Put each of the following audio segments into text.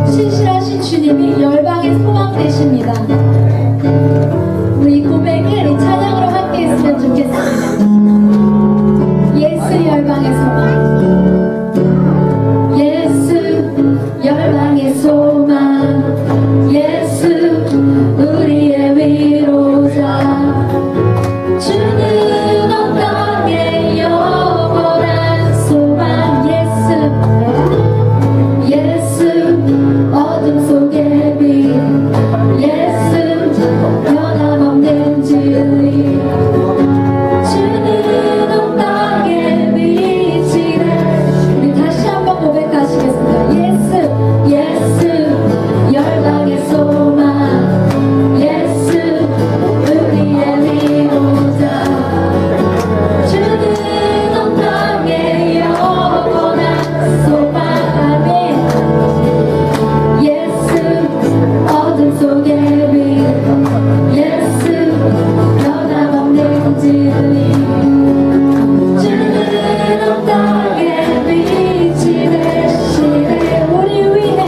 신실하신 주님이 열방의 소망 되십니다. 우리 고백을 이 찬양으로 함께 했으면 좋겠습니다. 예수 열방의 소망. 예수 열방의 소망. 예수 우리의 위로자. 주는 온 땅의 영원한 소망. 예수 어둠 속의 빛. 예수 변함없는 진리. 주는 온 땅의 빛이네. 우리 다시 한번 고백하시겠습니다. 예수 열방의 소망. 예수 우리의 위로자. 주는 온 땅의 영원한 소망. 아멘. 예수 어둠 속의 빛. 예수 변함없는 진리. 주는 온 땅의 빛이 되시네. 우리 위해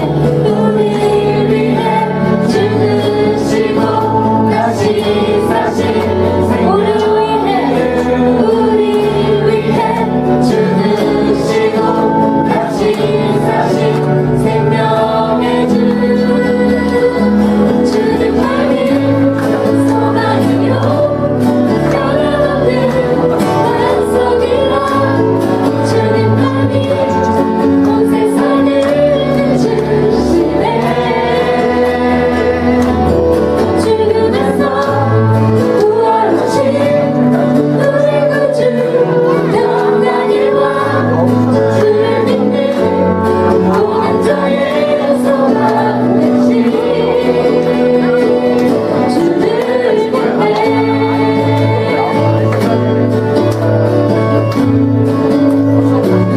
죽으시고 다시 사신. 우리 위해 죽으시고 다시 사신 생명의 주. 주님만이 소망이요 변함없는 반석이라. 주님만이 온 세상을 주시네. 죽음에서 부활하신 우리 구주 영광의 왕. 주를 믿는 모든 자의 소망 되신. 주를 믿네.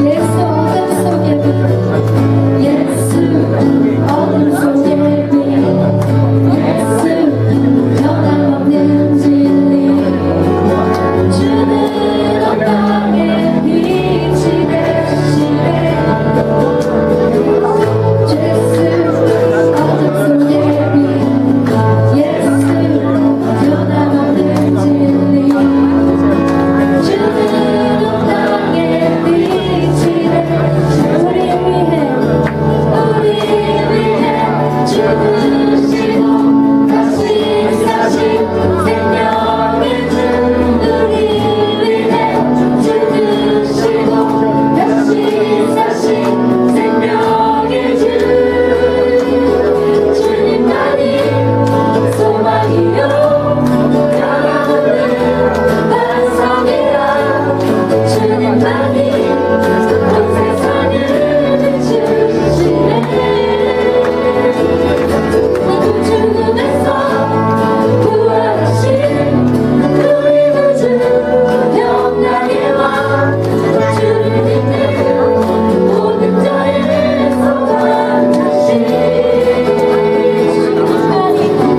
예수 어둠 속의 빛. 예수 어둠 속의 빛. 예수 변함없는 진리. 주는 온 땅의 빛이 되시네. 예수 어둠 속의 빛. 예수 변함없는 진리. 주는 온 땅의 빛이 되시네. 우리 위해 죽으시고 다시 사신 생명의 주. 우리 위해 죽으시고 다시 사신 생명의 주. 주님만이 소망이요 변함없는 반석이라. 주님만이 온 세상을 비추시네. 죽음에서 부활하신 우리 구주 영광의 왕. 주를 믿는 모든 자의 소망 되신.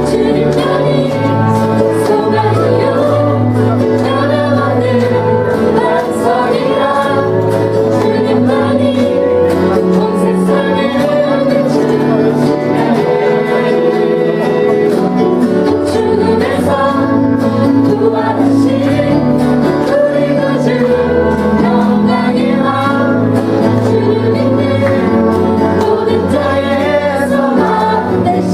주님만이 소망이요 변함없는 반석이라. 주님만이 온 세상을 비추시네. 죽음에서 부활하신 우리 구주 영광의 왕. 주를 믿는 모든 자의 소망 되신.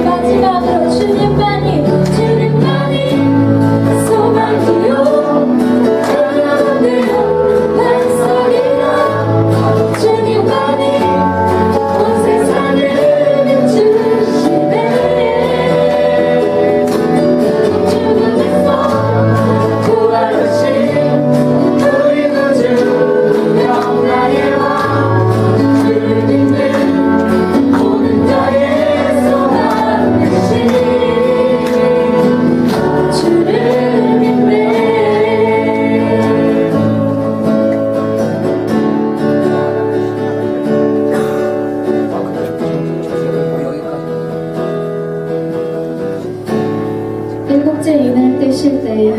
마지막으로 주님만이 소망이요 변함없는 반석이라. 주님만이 온 세상을 비추시네. 죽음에서 부활하신 우리 구주 영광의 왕. 주를 믿는 모든 자의 소망 되신. 주를 믿네. 일곱째 인을 떼실 때에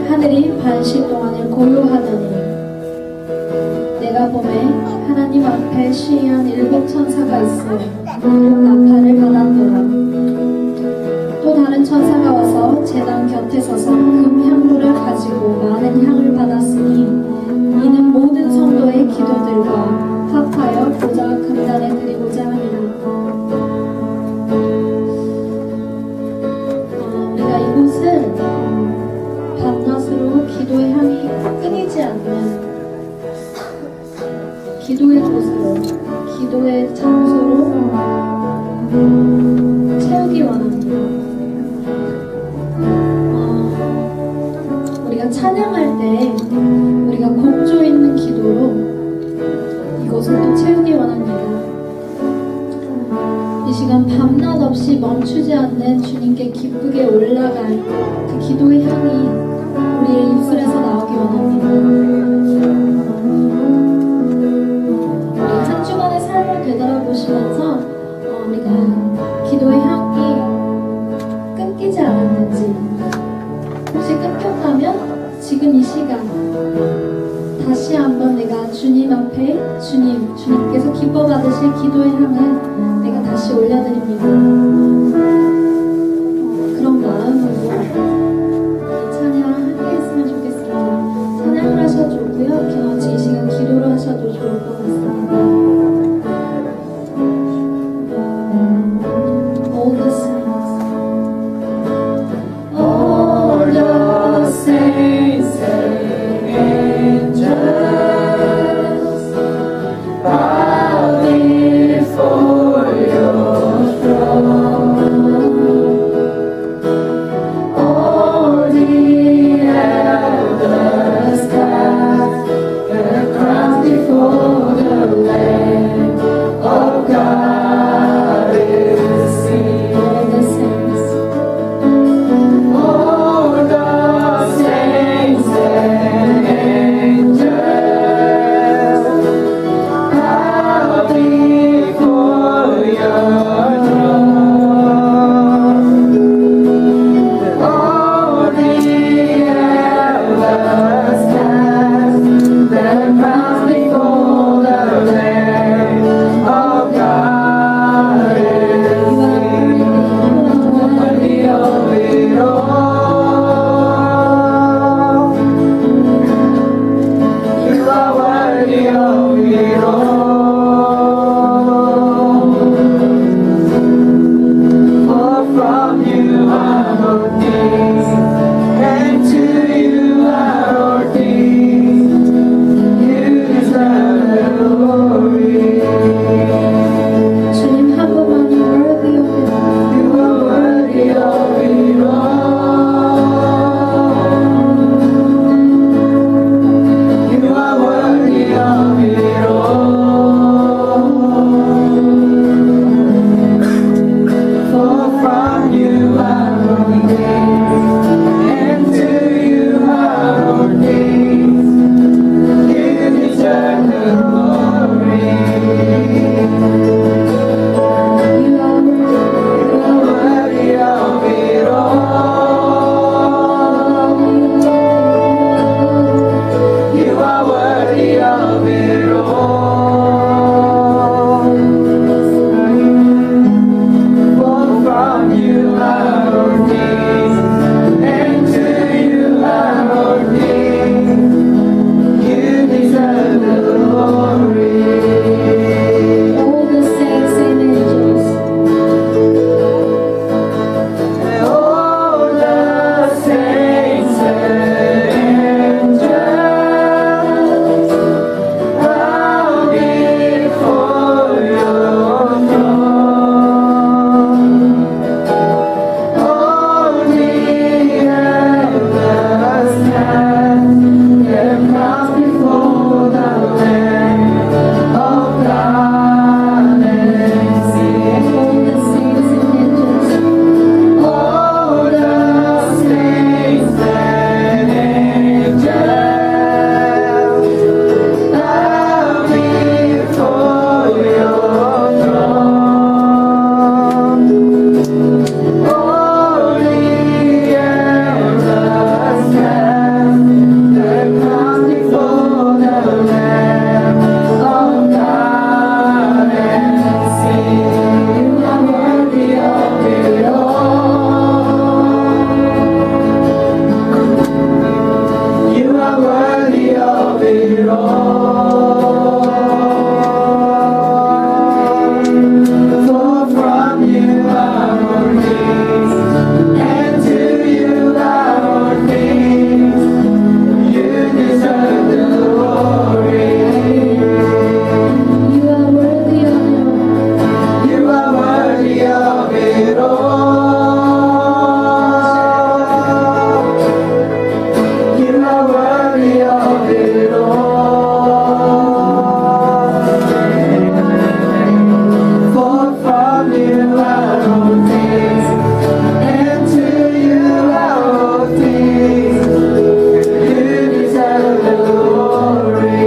하늘이 반시 동안을 고요하더니 내가 봄에 하나님 앞에 시위한 일곱 천사 나팔을 받았노라. 또 다른 천사가 와서 제단 곁에 서서 금향로를 가지고 많은 향을 받았으니 이는 모든 성도의 기도들과 합하여 보좌 금단에 드리고자 함이라. 우리가 이곳은 밤낮으로 기도의 향이 끊이지 않는 기도의 곳으로, 기도의 장소로 채우기 원합니다. 우리가 찬양할 때 우리가 곡조 있는 기도로 이곳을 또 채우기 원합니다. 이 시간 밤낮 없이 멈추지 않는 주님께 기쁘게 올라갈 그 기도의 향이 우리의 입술에서 나오기 원합니다. 우리 한 주간의 삶을 되돌아보시면서 우리가 기도의 향이 끊기지 않았는지, 혹시 끊겼다면 지금 이 시간 다시 한번 내가 주님 앞에 주님께서 기뻐 받으실 기도의 향을 내가 다시 올려드립니다. 그런 마음으로 이 찬양 함께 했으면 좋겠습니다. 찬양을 하셔도 좋고요, 경험치 이 시간 기도를 하셔도 좋을 것 같습니다. All the saints, all the saints and angels bow before For from you are all things, and to you are all things. You deserve the glory. You are worthy of it all. You are worthy of it all. You are worthy of it all. For from you are all things, and to you are all things. You deserve the glory.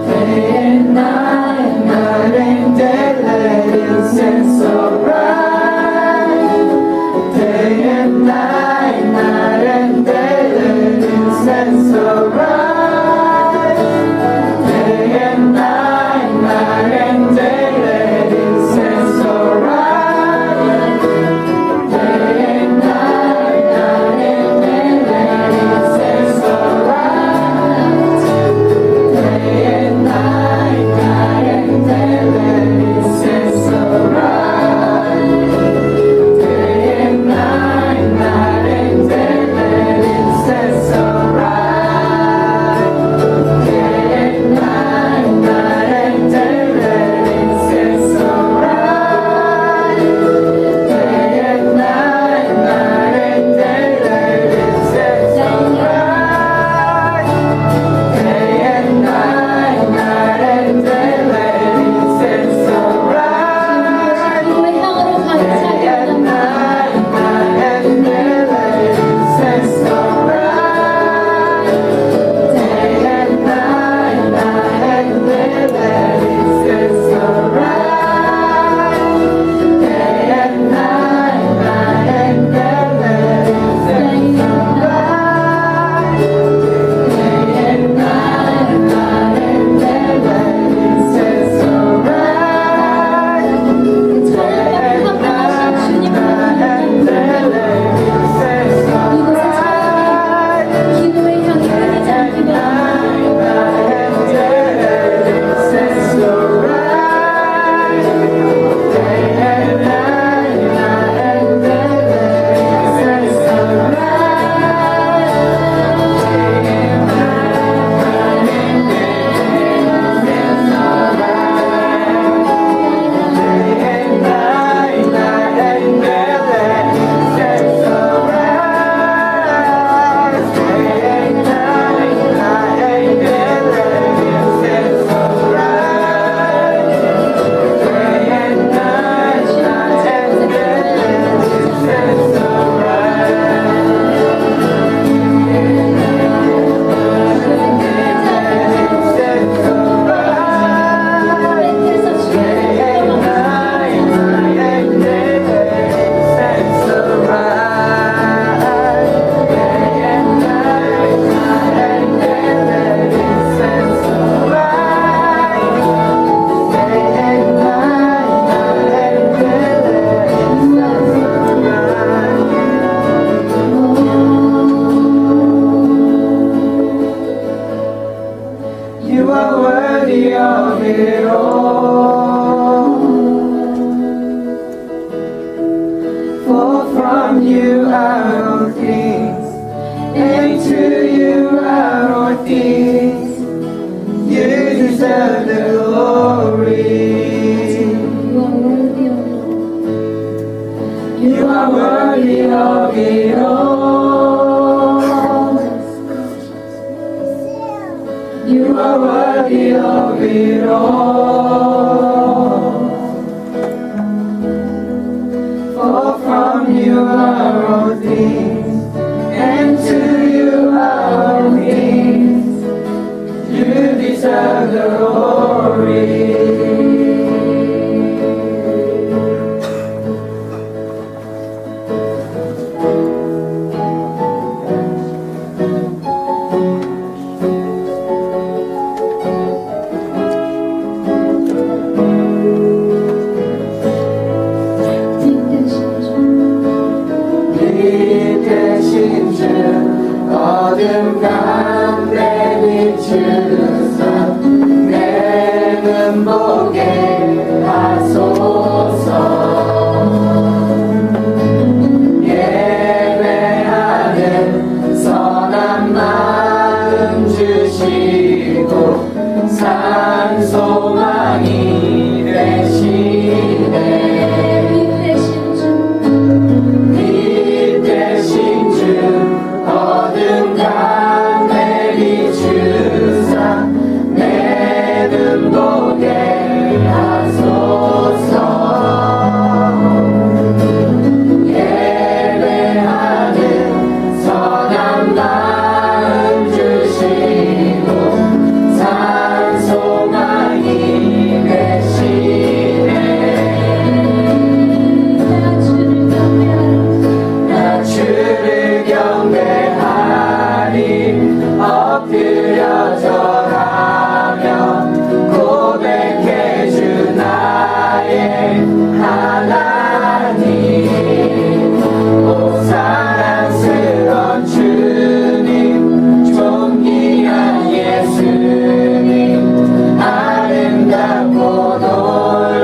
Day and night, night and day, let incense arise. Day and night, night and day, let incense arise. Day and night, night and day, let incense arise. Day and night, night and day, let incense arise. Day and night, night and day, let incense arise. Day and night, night and day, let incense arise. Day and night, night and day, let incense arise. Day and night, night and day, let incense arise. Day and night, night and day, let incense arise. 기도의 향으로 가득 Day 차게 and 합니다. night, night and day, let incense arise. Day and night, night and day, let incense arise. Day and night, night and day, let incense arise. Day and night, night and day, let incense arise. 찬양과 함께하신 주님을 이곳에 찬양해 기도의 향이 끊이지 않기를 You are worthy of it all. For from you are all things, and to you are all things. You deserve the glory. You are worthy of it all. You are worthy of it all. You are worthy of it all. For from you are all things, and to you are all things. You deserve the glory. 어둠 가운데 비추사 내 눈 보게 하소서. 예배하는 선한 마음 주시고 산 소망이 되시네. 빛 되신 주 어둠 가운데 비추사 내 눈 보게 하소서. 예배하는 선한 마음 주시고 산 소망이 되시네. 나 주를 경배하리 엎드려 절하며 고백해 주 나의 하나님. 오 사랑스런 주님 존귀한 예수님 아름답고 놀라우신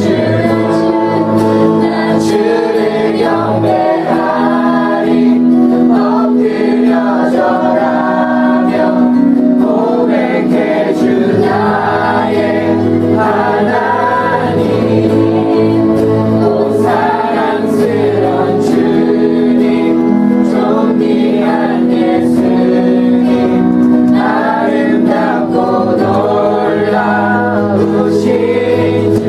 주. 나 주를 경배하리 엎드려 절하며 고백해 주 나의 하나님. 오 사랑스런 주님 존귀한 예수님 아름답고 놀라우신 주.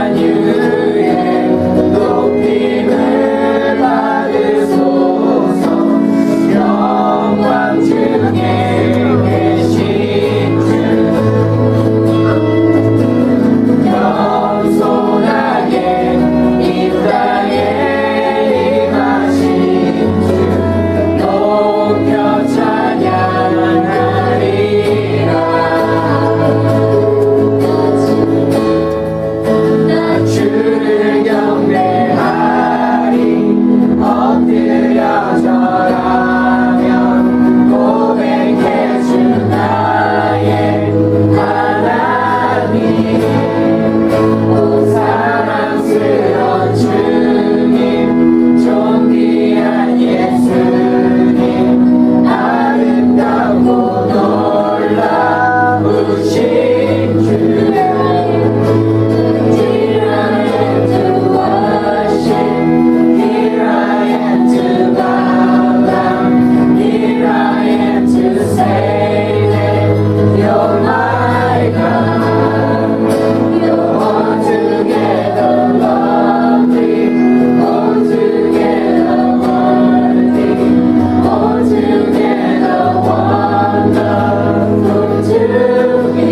만유의 높임을 받으소서. 영광 중에 계신 주 겸손하게 이 땅에 임하신 주 높여 찬양하리라. 나 주를 경배하리 엎드려 절하며 고백해 주 나의 하나님. 오 사랑스런 주님 존귀한 예수님 아름답고 놀라우신 주. Here I am to worship, here I am to bow down, here I am to say that you're my God. You're altogether lovely, altogether worthy, altogether wonderful to me.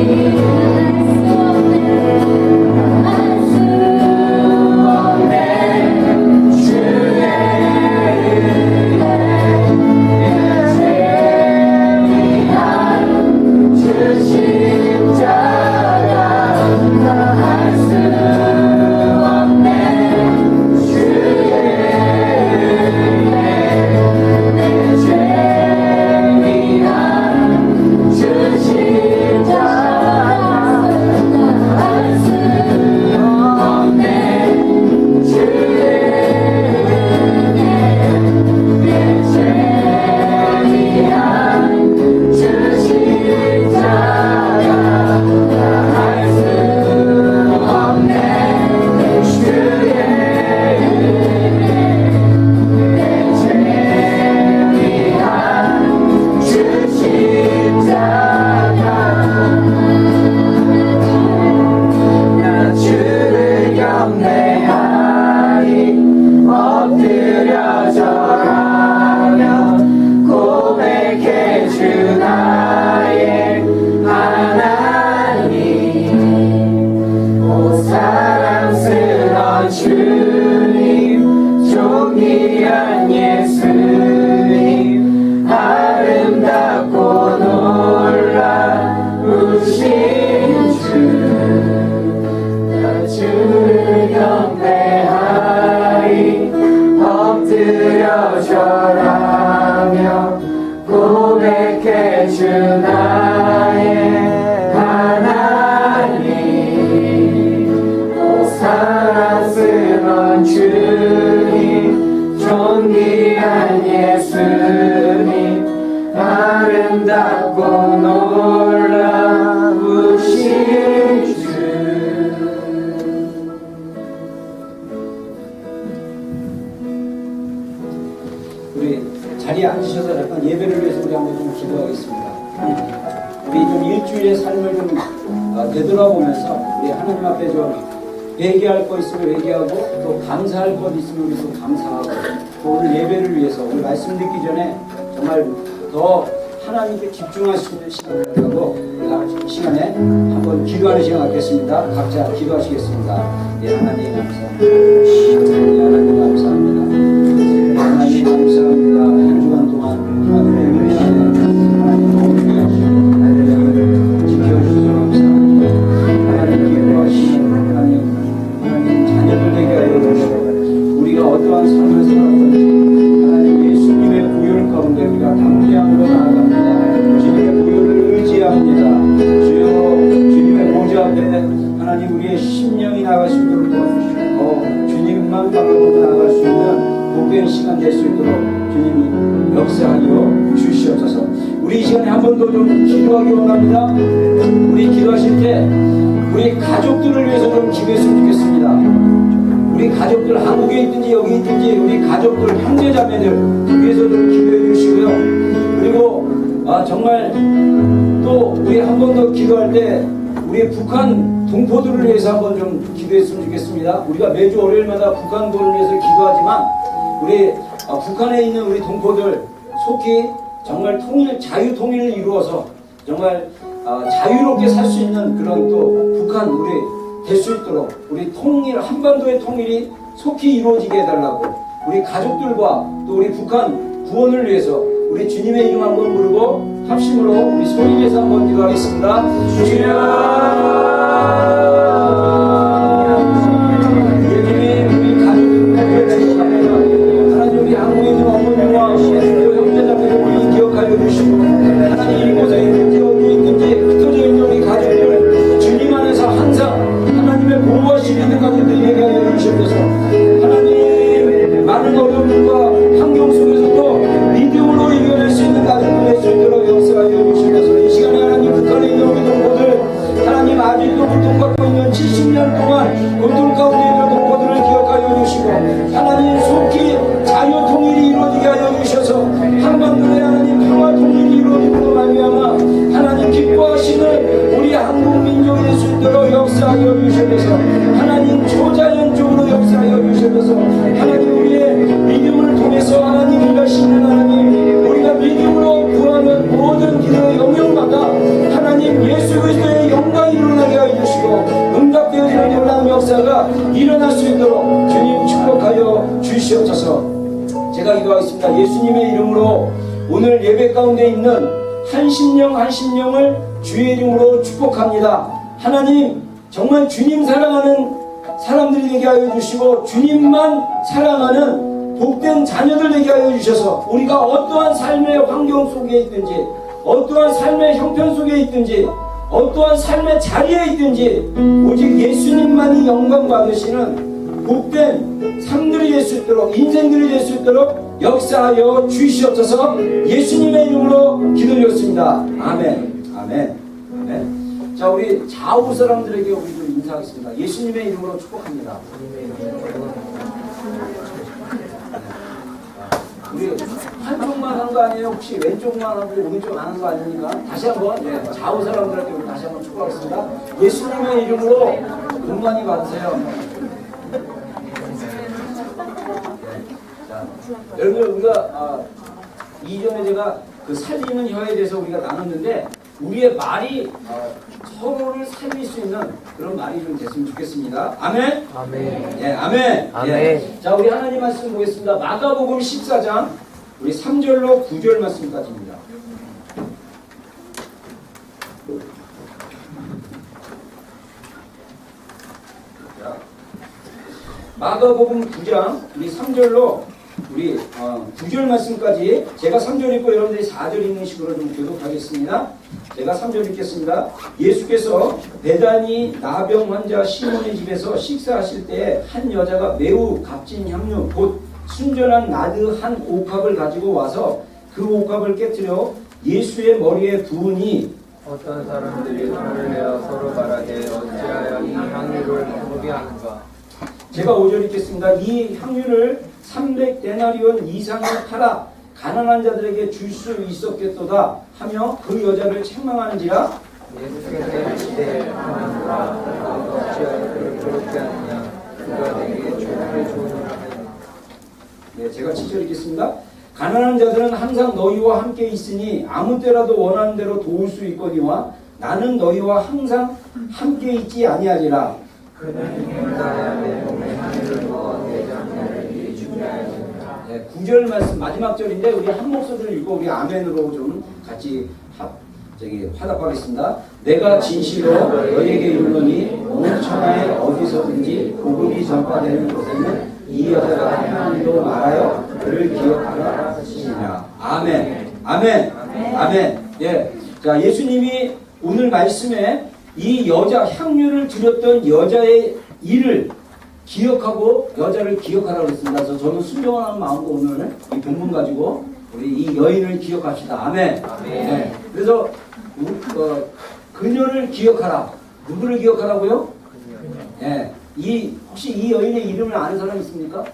주를 경배하리 엎드려 절하며 고백해 주 나의 하나님. 오 사랑스러운 주님, 존귀한 예수님, 아름답고 놀라우신 주. 우리 자리에 앉으셔서 약간 예배를 위해서 우리 한번 좀 기도하겠습니다. 우리 좀 일주일의 삶을 좀 되돌아보면서 우리 하나님 앞에 좀 회개할 것 있으면 회개하고 또 감사할 것 있으면 우리 또 감사하고 또 오늘 예배를 위해서 우리 말씀 듣기 전에 정말 더 하나님께 집중할 수 있는 시간을 갖고 우리가 이 시간에 한번 기도하는 시간 갖겠습니다. 각자 기도하시겠습니다. 예, 하나님 감사합니다. 하나님 감사합니다. 하나님 감사합니다. 한 주간 동안 하나님의 은혜 안에 하나님 너무 지켜주셔서 감사합니다. 하나님 기뻐하시는 하나님 자녀들 되게 하여 주시고 우리가 어떠한 삶을 살았던지 하나님 예수님의 보혈 가운데 우리가 담대함으로 나아갑니다. 주님의 보혈을 의지합니다. 주여 주님의 보좌 앞에 하나님 우리의 심령이 나갈 수 있도록 도와주시고 주님만 바라보고 나갈 수 있는 복된 시간 될 수 있도록 주님이 역사하여 주시옵소서. 우리 이 시간에 한 번 더 좀 기도하기 원합니다. 우리 기도하실 때 우리 가족들을 위해서 좀 기도했으면 좋겠습니다. 우리 가족들 한국에 있든지 여기 있든지 우리 가족들 형제자매들 위해서 좀 기도해 주시고요. 그리고 정말 또 우리 한 번 더 기도할 때 우리 북한 동포들을 위해서 한번 좀 기도했으면 좋겠습니다. 우리가 매주 월요일마다 북한군을 위해서 기도하지만 우리 북한에 있는 우리 동포들 속히 정말 자유 통일을 이루어서 정말 자유롭게 살 수 있는 그런 또 북한 우리 될 수 있도록 우리 통일 한반도의 통일이 속히 이루어지게 해달라고 우리 가족들과 또 우리 북한 구원을 위해서 우리 주님의 이름 한번 부르고 합심으로 우리 소리 내서 한번 기도하겠습니다. 주여 우리 한국에 있는 어머니와 또 형제자매를 우리 기억하여 주시고 하나님 이곳에 있는지 어디 있는지 흩어져 있는 우리 가족들 주님 안에서 항상 하나님의 보호하시는 가족들 얘기하여 주시옵소서. 하나님 많은 어려움과 환경 속에서도 믿음으로 이겨낼 수 있는 가족들 될 수 있도록 역사하여 주시옵소서. 이 시간에 하나님 북한에 있는 우리 동포들 하나님 아직도 고통받고 있는 70년 동안 고통 가운데 있는 동포들을 기억하여 주시고 하나님 속히 자유 통일이 이루어지게 하여 주셔서 한반도에 하나님 평화 통일이 이루어지므로 말미암아 하나님 기뻐하시는 우리 한국 민족이 될 수 있도록 역사하여 주셔서 하나님 초자연적으로 역사하여 주셔서 하나님 우리의 믿음을 통해서 하나님 일하시는 하나님 우리가 믿음으로 구하는 모든 기도의 영역마다 하나님 예수 그리스도의 영광이 일어나게 하여 주시고 응답되어지는 놀라운 역사가 일어날 수 있도록 주님 축복하여 주시옵소서. 제가 기도하겠습니다. 예수님의 이름으로 오늘 예배 가운데 있는 한 심령을 주의 이름으로 축복합니다. 하나님 정말 주님 사랑하는 사람들이 되게 하여 주시고 주님만 사랑하는 복된 자녀들 되게 하여 주셔서 우리가 어떠한 삶의 환경 속에 있든지 어떠한 삶의 형편 속에 있든지 어떠한 삶의 자리에 있든지 오직 예수님만이 영광 받으시는 복된 삶들이 될 수 있도록 인생들이 될 수 있도록 역사하여 주시옵소서. 예수님의 이름으로 기도드렸습니다. 아멘. 아멘. 아멘. 자, 우리 좌우 사람들에게 우리 좀 인사하겠습니다. 예수님의 이름으로 축복합니다. 우리 한쪽만 한 거 아니에요? 혹시 왼쪽만 하고 오른쪽 안 한 거 아닙니까? 다시 한번 좌우 사람들한테 우리 다시 한번 축복하겠습니다. 예수님의 이름으로 돈 많이 받으세요. 자, 여러분 우리가 이전에 제가 그 살리는 혀에 대해서 우리가 나눴는데 우리의 말이 서로를 살릴 수 있는 그런 말이 좀 됐으면 좋겠습니다. 아멘. 아멘. 예, 아멘. 아멘. 예. 자, 우리 하나님 말씀 보겠습니다. 마가복음 14장 우리 3절로 9절 말씀까지입니다. 자, 마가복음 9장 우리 3절로 우리 9절 말씀까지 제가 3절 읽고 여러분들이 4절 읽는 식으로 좀 교독하겠습니다. 제가 3절 읽겠습니다. 예수께서 베다니 나병 환자 시몬의 집에서 식사하실 때에 한 여자가 매우 값진 향유 곧 순전한 나드 한 옥합을 가지고 와서 그 옥합을 깨뜨려 예수의 머리에 부으니 어떤 사람들이 손을 내어 서로 말하되 어찌하여 이 향유를 소비하는가. 제가 5절 읽겠습니다. 이 향유를 300데나리온 이상을 팔아 가난한 자들에게 줄 수 있었겠도다 하며 그 여자를 책망하는지라. 예수께서 이르시되 그만두라 어찌하여 그를 괴롭게 하느냐 그가 내게 좋음을 주느니라 하니. 네, 제가 7절 읽겠습니다. 가난한 자들은 항상 너희와 함께 있으니 아무 때라도 원하는 대로 도울 수 있거니와 나는 너희와 항상 함께 있지 아니하리라. 그는 인자야 내 몸에 향유를 부어 내 장례를 미리 준비하였느니라. 네, 9절 말씀 마지막 절인데 우리 한 목소리를 읽고 우리 아멘으로 좀 같이 화답하겠습니다. 내가 진실로 너희에게 이르노니 온 천하에 어디서든지 복음이 전파되는 곳에는 이 여자가 향유로 말하여 그를 기억하라 하시니라. 아멘. 아멘. 아멘. 예. 자, 예수님이 오늘 말씀에 이 여자 향유를 드렸던 여자의 일을 기억하고 여자를 기억하라고 했습니다. 그래서 저는 순종하는 마음으로 오늘 이 본문 가지고 우리 이 여인을 기억합시다. 아멘. 아멘. 네. 그래서 그녀를 기억하라. 누구를 기억하라고요? 예. 혹시 이 여인의 이름을 아는 사람 있습니까?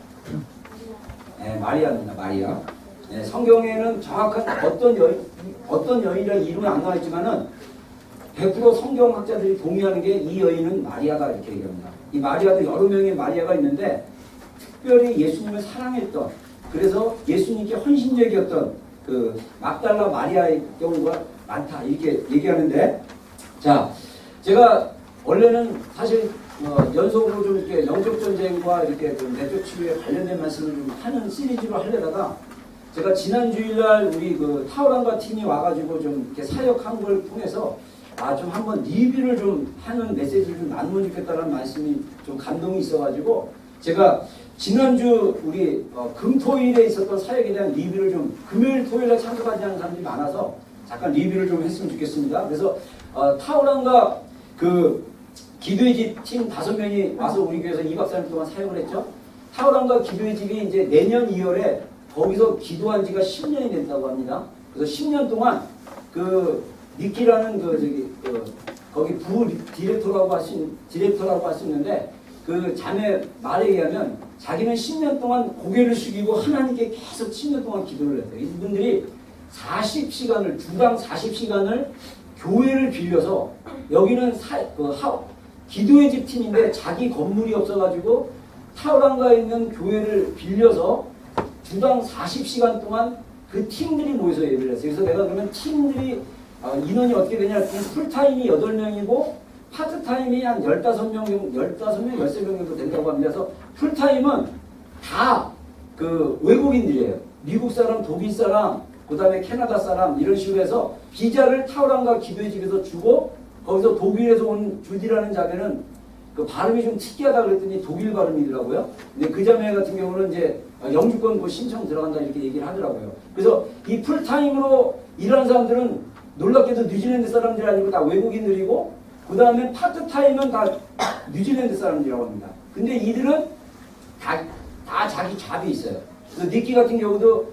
네, 마리아입니다. 마리아. 네, 성경에는 정확한 어떤 여인이라는 이름은 안 나와 있지만은 100% 성경학자들이 동의하는 게 이 여인은 마리아다 이렇게 얘기합니다. 이 마리아도 여러 명의 마리아가 있는데 특별히 예수님을 사랑했던, 그래서 예수님께 헌신적이었던 그 막달라 마리아의 경우가 많다 이렇게 얘기하는데, 자, 제가 원래는 사실 연속으로 좀 이렇게 영적 전쟁과 이렇게 좀 내적 치유에 관련된 말씀을 좀 하는 시리즈로 하려다가 제가 지난 주일날 우리 그 타오란가 팀이 와가지고 좀 이렇게 사역한 걸 통해서 좀 한번 리뷰를 좀 하는 메시지를 좀 나누면 좋겠다는 말씀이 좀 감동이 있어가지고 제가 지난주 우리 금토일에 있었던 사역에 대한 리뷰를 좀 금요일 토요일에 참석하지 않는 사람들이 많아서 잠깐 리뷰를 좀 했으면 좋겠습니다. 그래서 타오란가 그 기도의 집 팀 5명이 와서 우리 교회에서 2박 3일 동안 사역을 했죠. 타오란가 기도의 집이 이제 내년 2월에 거기서 기도한 지가 10년이 됐다고 합니다. 그래서 10년 동안 그 니키라는 거기 부 디렉터라고 할 수 있는데 그 자매 말에 의하면 자기는 10년 동안 고개를 숙이고 하나님께 계속 10년 동안 기도를 했어요. 이분들이 40시간을 주당 40시간을 교회를 빌려서 여기는 기도의 집 팀인데 자기 건물이 없어가지고 타오란가에 있는 교회를 빌려서 주당 40시간 동안 그 팀들이 모여서 예배를 했어요. 그래서 내가 그러면 팀들이 인원이 어떻게 되냐 했더니 풀타임이 8명이고 파트타임이 한 15명, 13명 정도 된다고 합니다. 그래서 풀타임은 다 그 외국인들이에요. 미국 사람, 독일 사람, 그 다음에 캐나다 사람 이런 식으로 해서 비자를 타오란가 기도의 집에서 주고 거기서 독일에서 온 주디라는 자매는 그 발음이 좀 특이하다 그랬더니 독일 발음이더라고요. 근데 그 자매 같은 경우는 이제 영주권 그 신청 들어간다 이렇게 얘기를 하더라고요. 그래서 이 풀타임으로 일하는 사람들은 놀랍게도 뉴질랜드 사람들이 아니고 다 외국인들이고 그 다음에 파트타임은 다 뉴질랜드 사람들이라고 합니다. 근데 이들은 다 자기 잡이 있어요. 그래서 니키 같은 경우도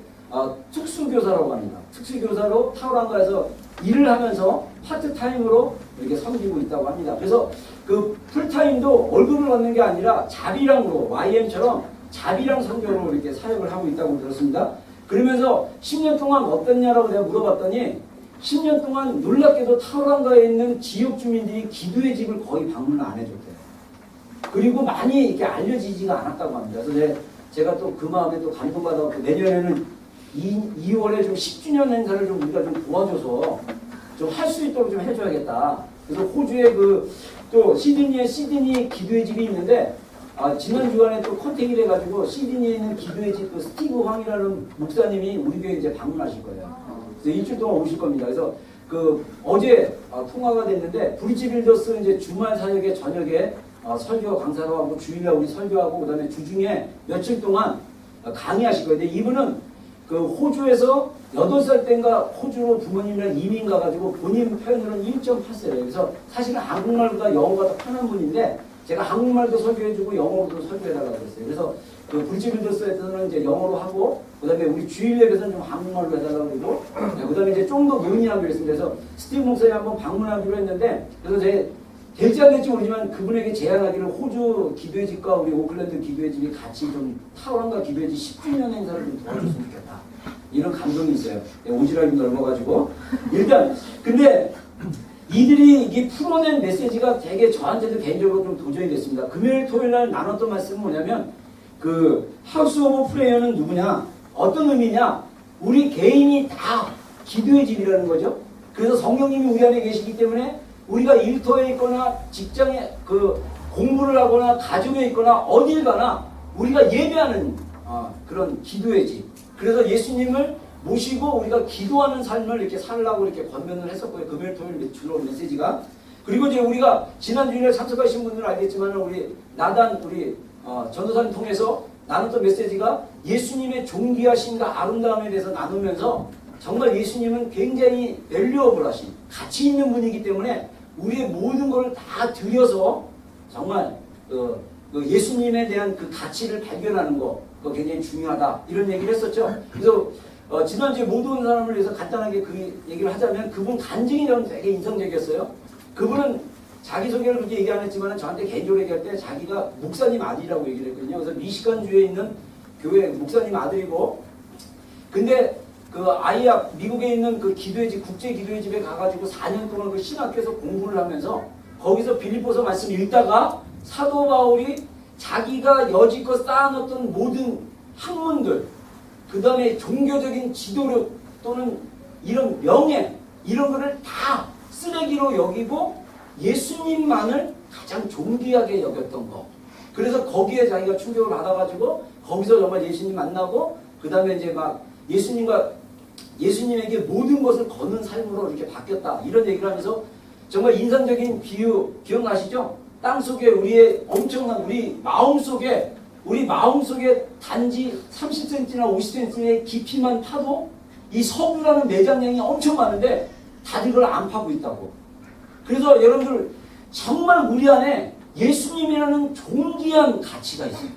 특수교사라고 합니다. 특수교사로 타오란가에서 일을 하면서 파트타임으로 이렇게 섬기고 있다고 합니다. 그래서 그 풀타임도 월급을 받는 게 아니라 자비랑으로 YM처럼 자비랑 선교로 이렇게 사역을 하고 있다고 들었습니다. 그러면서 10년 동안 어땠냐라고 내가 물어봤더니 10년 동안 놀랍게도 타오란가에 있는 지역 주민들이 기도의 집을 거의 방문을 안 해줬대요. 그리고 많이 이렇게 알려지지가 않았다고 합니다. 그래서 제가 또 그 마음에 또 감동받아서 내년에는 2월에 좀 10주년 행사를 좀 우리가 좀 도와줘서 좀 할 수 있도록 좀 해줘야겠다. 그래서 호주에 또 시드니 기도의 집이 있는데 지난 주간에 또 컨택을 해가지고 시드니에 있는 기도의 집 그 스티브 황이라는 목사님이 우리 교회 이제 방문하실 거예요. 그래서 일주일 동안 오실 겁니다. 그래서 어제 통화가 됐는데 브리지 빌더스 이제 주말 사역에 저녁에 설교 강사로 하고 주일날 우리 설교하고 그다음에 주중에 며칠 동안 강의하실 거예요. 근데 이분은 그 호주에서 8살 때인가 호주로 부모님이랑 이민 가가지고 본인 표현으로는 1.8세래요. 그래서 사실은 한국말보다 영어가 더 편한 분인데 제가 한국말도 설교해주고 영어로도 설교해달라고 그랬어요. 그래서 그 불치밀도스에서는 이제 영어로 하고 그다음에 우리 주일예배에서는 좀 한국말로 해달라고 그러고 그다음에 이제 좀 더 논의하기로 했습니다. 그래서 스티브 목사님 한번 방문하기로 했는데 그래서 제 될지 안 될지 모르지만 그분에게 제안하기를 호주 기도회 집과 우리 오클랜드 기도회 집이 같이 좀 타원과 기도회 집 10주년 행사를 좀 도와줬으면 좋겠다. 이런 감동이 있어요. 오지랖이 넓어가지고 일단 근데 이들이 이게 풀어낸 메시지가 되게 저한테도 개인적으로 좀 도전이 됐습니다. 금요일 토요일 날 나눴던 말씀은 뭐냐면 그 하우스 오브 프레이어는 누구냐? 어떤 의미냐? 우리 개인이 다 기도의 집이라는 거죠. 그래서 성령님이 우리 안에 계시기 때문에 우리가 일터에 있거나 직장에 그 공부를 하거나 가정에 있거나 어딜 가나 우리가 예배하는 그런 기도의 집. 그래서 예수님을 모시고 우리가 기도하는 삶을 이렇게 살라고 이렇게 권면을 했었고요. 금요일 토요일 주로 메시지가. 그리고 이제 우리가 지난 주일에 참석하신 분들은 알겠지만 우리 나단 우리 전도사님 통해서 나눴던 메시지가 예수님의 존귀하심과 아름다움에 대해서 나누면서 정말 예수님은 굉장히 밸류어블하신 가치 있는 분이기 때문에 우리의 모든 걸 다 들여서 정말 예수님에 대한 그 가치를 발견하는 거 그거 굉장히 중요하다 이런 얘기를 했었죠. 그래서 지난주에 못 온 사람을 위해서 간단하게 그 얘기를 하자면 그분 간증이 저는 되게 인상적이었어요. 그분은 자기소개를 그렇게 얘기 안 했지만 저한테 개인적으로 얘기할 때 자기가 목사님 아들이라고 얘기를 했거든요. 그래서 미시간주에 있는 교회 목사님 아들이고 근데 그 아이야 미국에 있는 그 기도의 집 국제 기도의 집에 가가지고 4년 동안 그 신학교에서 공부를 하면서 거기서 빌립보서 말씀 읽다가 사도 바울이 자기가 여지껏 쌓아놓던 모든 학문들 그 다음에 종교적인 지도력 또는 이런 명예 이런 거를 다 쓰레기로 여기고 예수님만을 가장 존귀하게 여겼던 거. 그래서 거기에 자기가 충격을 받아가지고 거기서 정말 예수님 만나고 그 다음에 이제 막 예수님에게 모든 것을 거는 삶으로 이렇게 바뀌었다. 이런 얘기를 하면서 정말 인상적인 비유 기억나시죠? 땅속에 우리의 엄청난 우리 마음속에 단지 30cm나 50cm의 깊이만 파도 이 석유라는 내장량이 엄청 많은데 다들 그걸 안 파고 있다고. 그래서 여러분들 정말 우리 안에 예수님이라는 존귀한 가치가 있어요.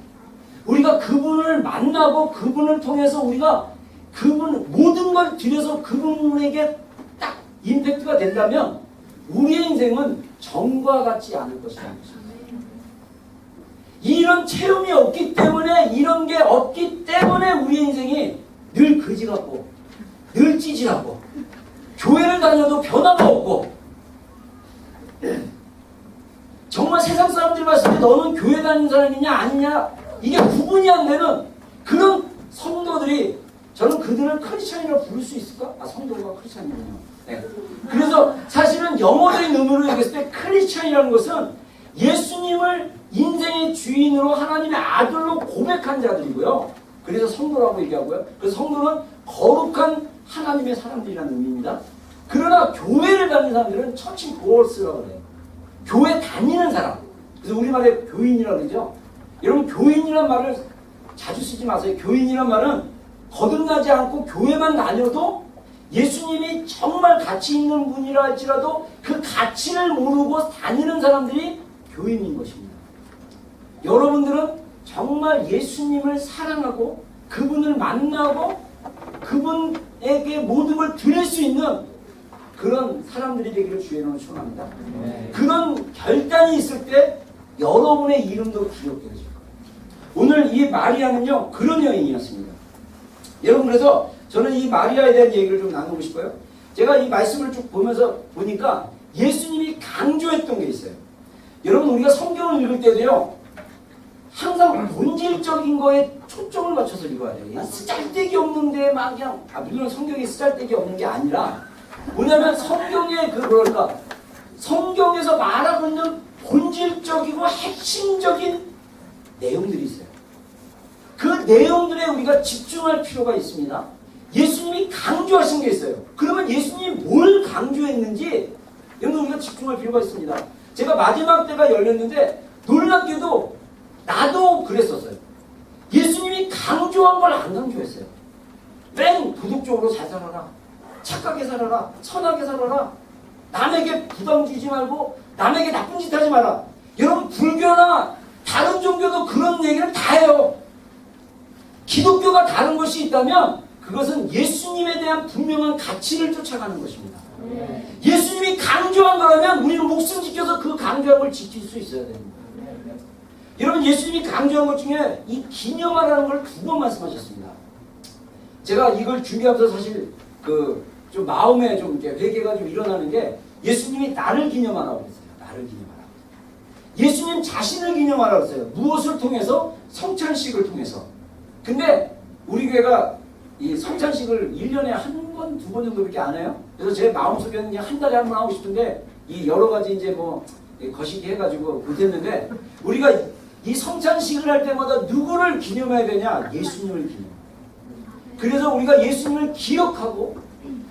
우리가 그분을 만나고 그분을 통해서 우리가 그분 모든 걸 들여서 그분에게 딱 임팩트가 된다면 우리의 인생은 전과 같지 않을 것이라는 것입니다. 이런 체험이 없기 때문에 이런 게 없기 때문에 우리의 인생이 늘 거지 같고 늘 찌질하고 교회를 다녀도 변화가 없고 정말 세상 사람들이 봤을 때 너는 교회 다니는 사람이냐 아니냐 이게 구분이 안 되는 그런 성도들이 저는 그들을 크리스찬이라고 부를 수 있을까? 성도가 크리스찬이군요. 네. 그래서 사실은 영어적인 의미로 얘기했을 때 크리스찬이라는 것은 예수님을 인생의 주인으로 하나님의 아들로 고백한 자들이고요. 그래서 성도라고 얘기하고요. 그래서 성도는 거룩한 하나님의 사람들이라는 의미입니다. 그러나 교회를 다니는 사람들은 처치 고얼스라고 그래요. 교회 다니는 사람. 그래서 우리말에 교인이라고 그러죠. 여러분 교인이란 말을 자주 쓰지 마세요. 교인이란 말은 거듭나지 않고 교회만 다녀도 예수님이 정말 가치 있는 분이라 할지라도 그 가치를 모르고 다니는 사람들이 교인인 것입니다. 여러분들은 정말 예수님을 사랑하고 그분을 만나고 그분에게 모든 걸 드릴 수 있는 그런 사람들이 되기를 주의 이름으로 축원합니다. 그런 결단이 있을 때 여러분의 이름도 기록되어질 거예요. 오늘 이 마리아는요 그런 여인이었습니다. 여러분 그래서 저는 이 마리아에 대한 얘기를 좀 나누고 싶어요. 제가 이 말씀을 쭉 보면서 보니까 예수님이 강조했던 게 있어요. 여러분 우리가 성경을 읽을 때도요 항상 본질적인 거에 초점을 맞춰서 읽어야 돼요. 쓰잘데기 없는데 막 그냥 물론 성경에 쓰잘데기 없는 게 아니라 뭐냐면 성경의 성경에서 말하고 있는 본질적이고 핵심적인 내용들이 있어요. 그 내용들에 우리가 집중할 필요가 있습니다. 예수님이 강조하신 게 있어요. 그러면 예수님이 뭘 강조했는지 여러분 우리가 집중할 필요가 있습니다. 제가 마지막 때가 열렸는데 놀랍게도 나도 그랬었어요. 예수님이 예수님이 강조한 걸 안 강조했어요. 맨 도덕적으로 잘 살아라, 착하게 살아라, 선하게 살아라, 남에게 부담 주지 말고 남에게 나쁜 짓 하지 마라. 여러분, 불교나 다른 종교도 그런 얘기를 다 해요. 기독교가 다른 것이 있다면 그것은 예수님에 대한 분명한 가치를 쫓아가는 것입니다. 예수님이 강조한 거라면 우리는 목숨 지켜서 그 강조한 걸 지킬 수 있어야 됩니다. 여러분, 예수님이 강조한 것 중에 이 기념하라는 걸 2번 말씀하셨습니다. 제가 이걸 준비하면서 사실 좀 마음에 좀 이렇게 회개가 좀 일어나는 게, 예수님이 나를 기념하라고 했어요. 나를 기념하라고. 예수님 자신을 기념하라고 했어요. 무엇을 통해서? 성찬식을 통해서. 근데 우리 교회가 이 성찬식을 1년에 한 번, 2번 정도밖에 안 해요. 그래서 제 마음속에는 그냥 한 달에 한 번 하고 싶은데, 이 여러 가지 이제 뭐 거시기 해가지고 못했는데, 우리가 이 성찬식을 할 때마다 누구를 기념해야 되냐? 예수님을 기념. 그래서 우리가 예수님을 기억하고,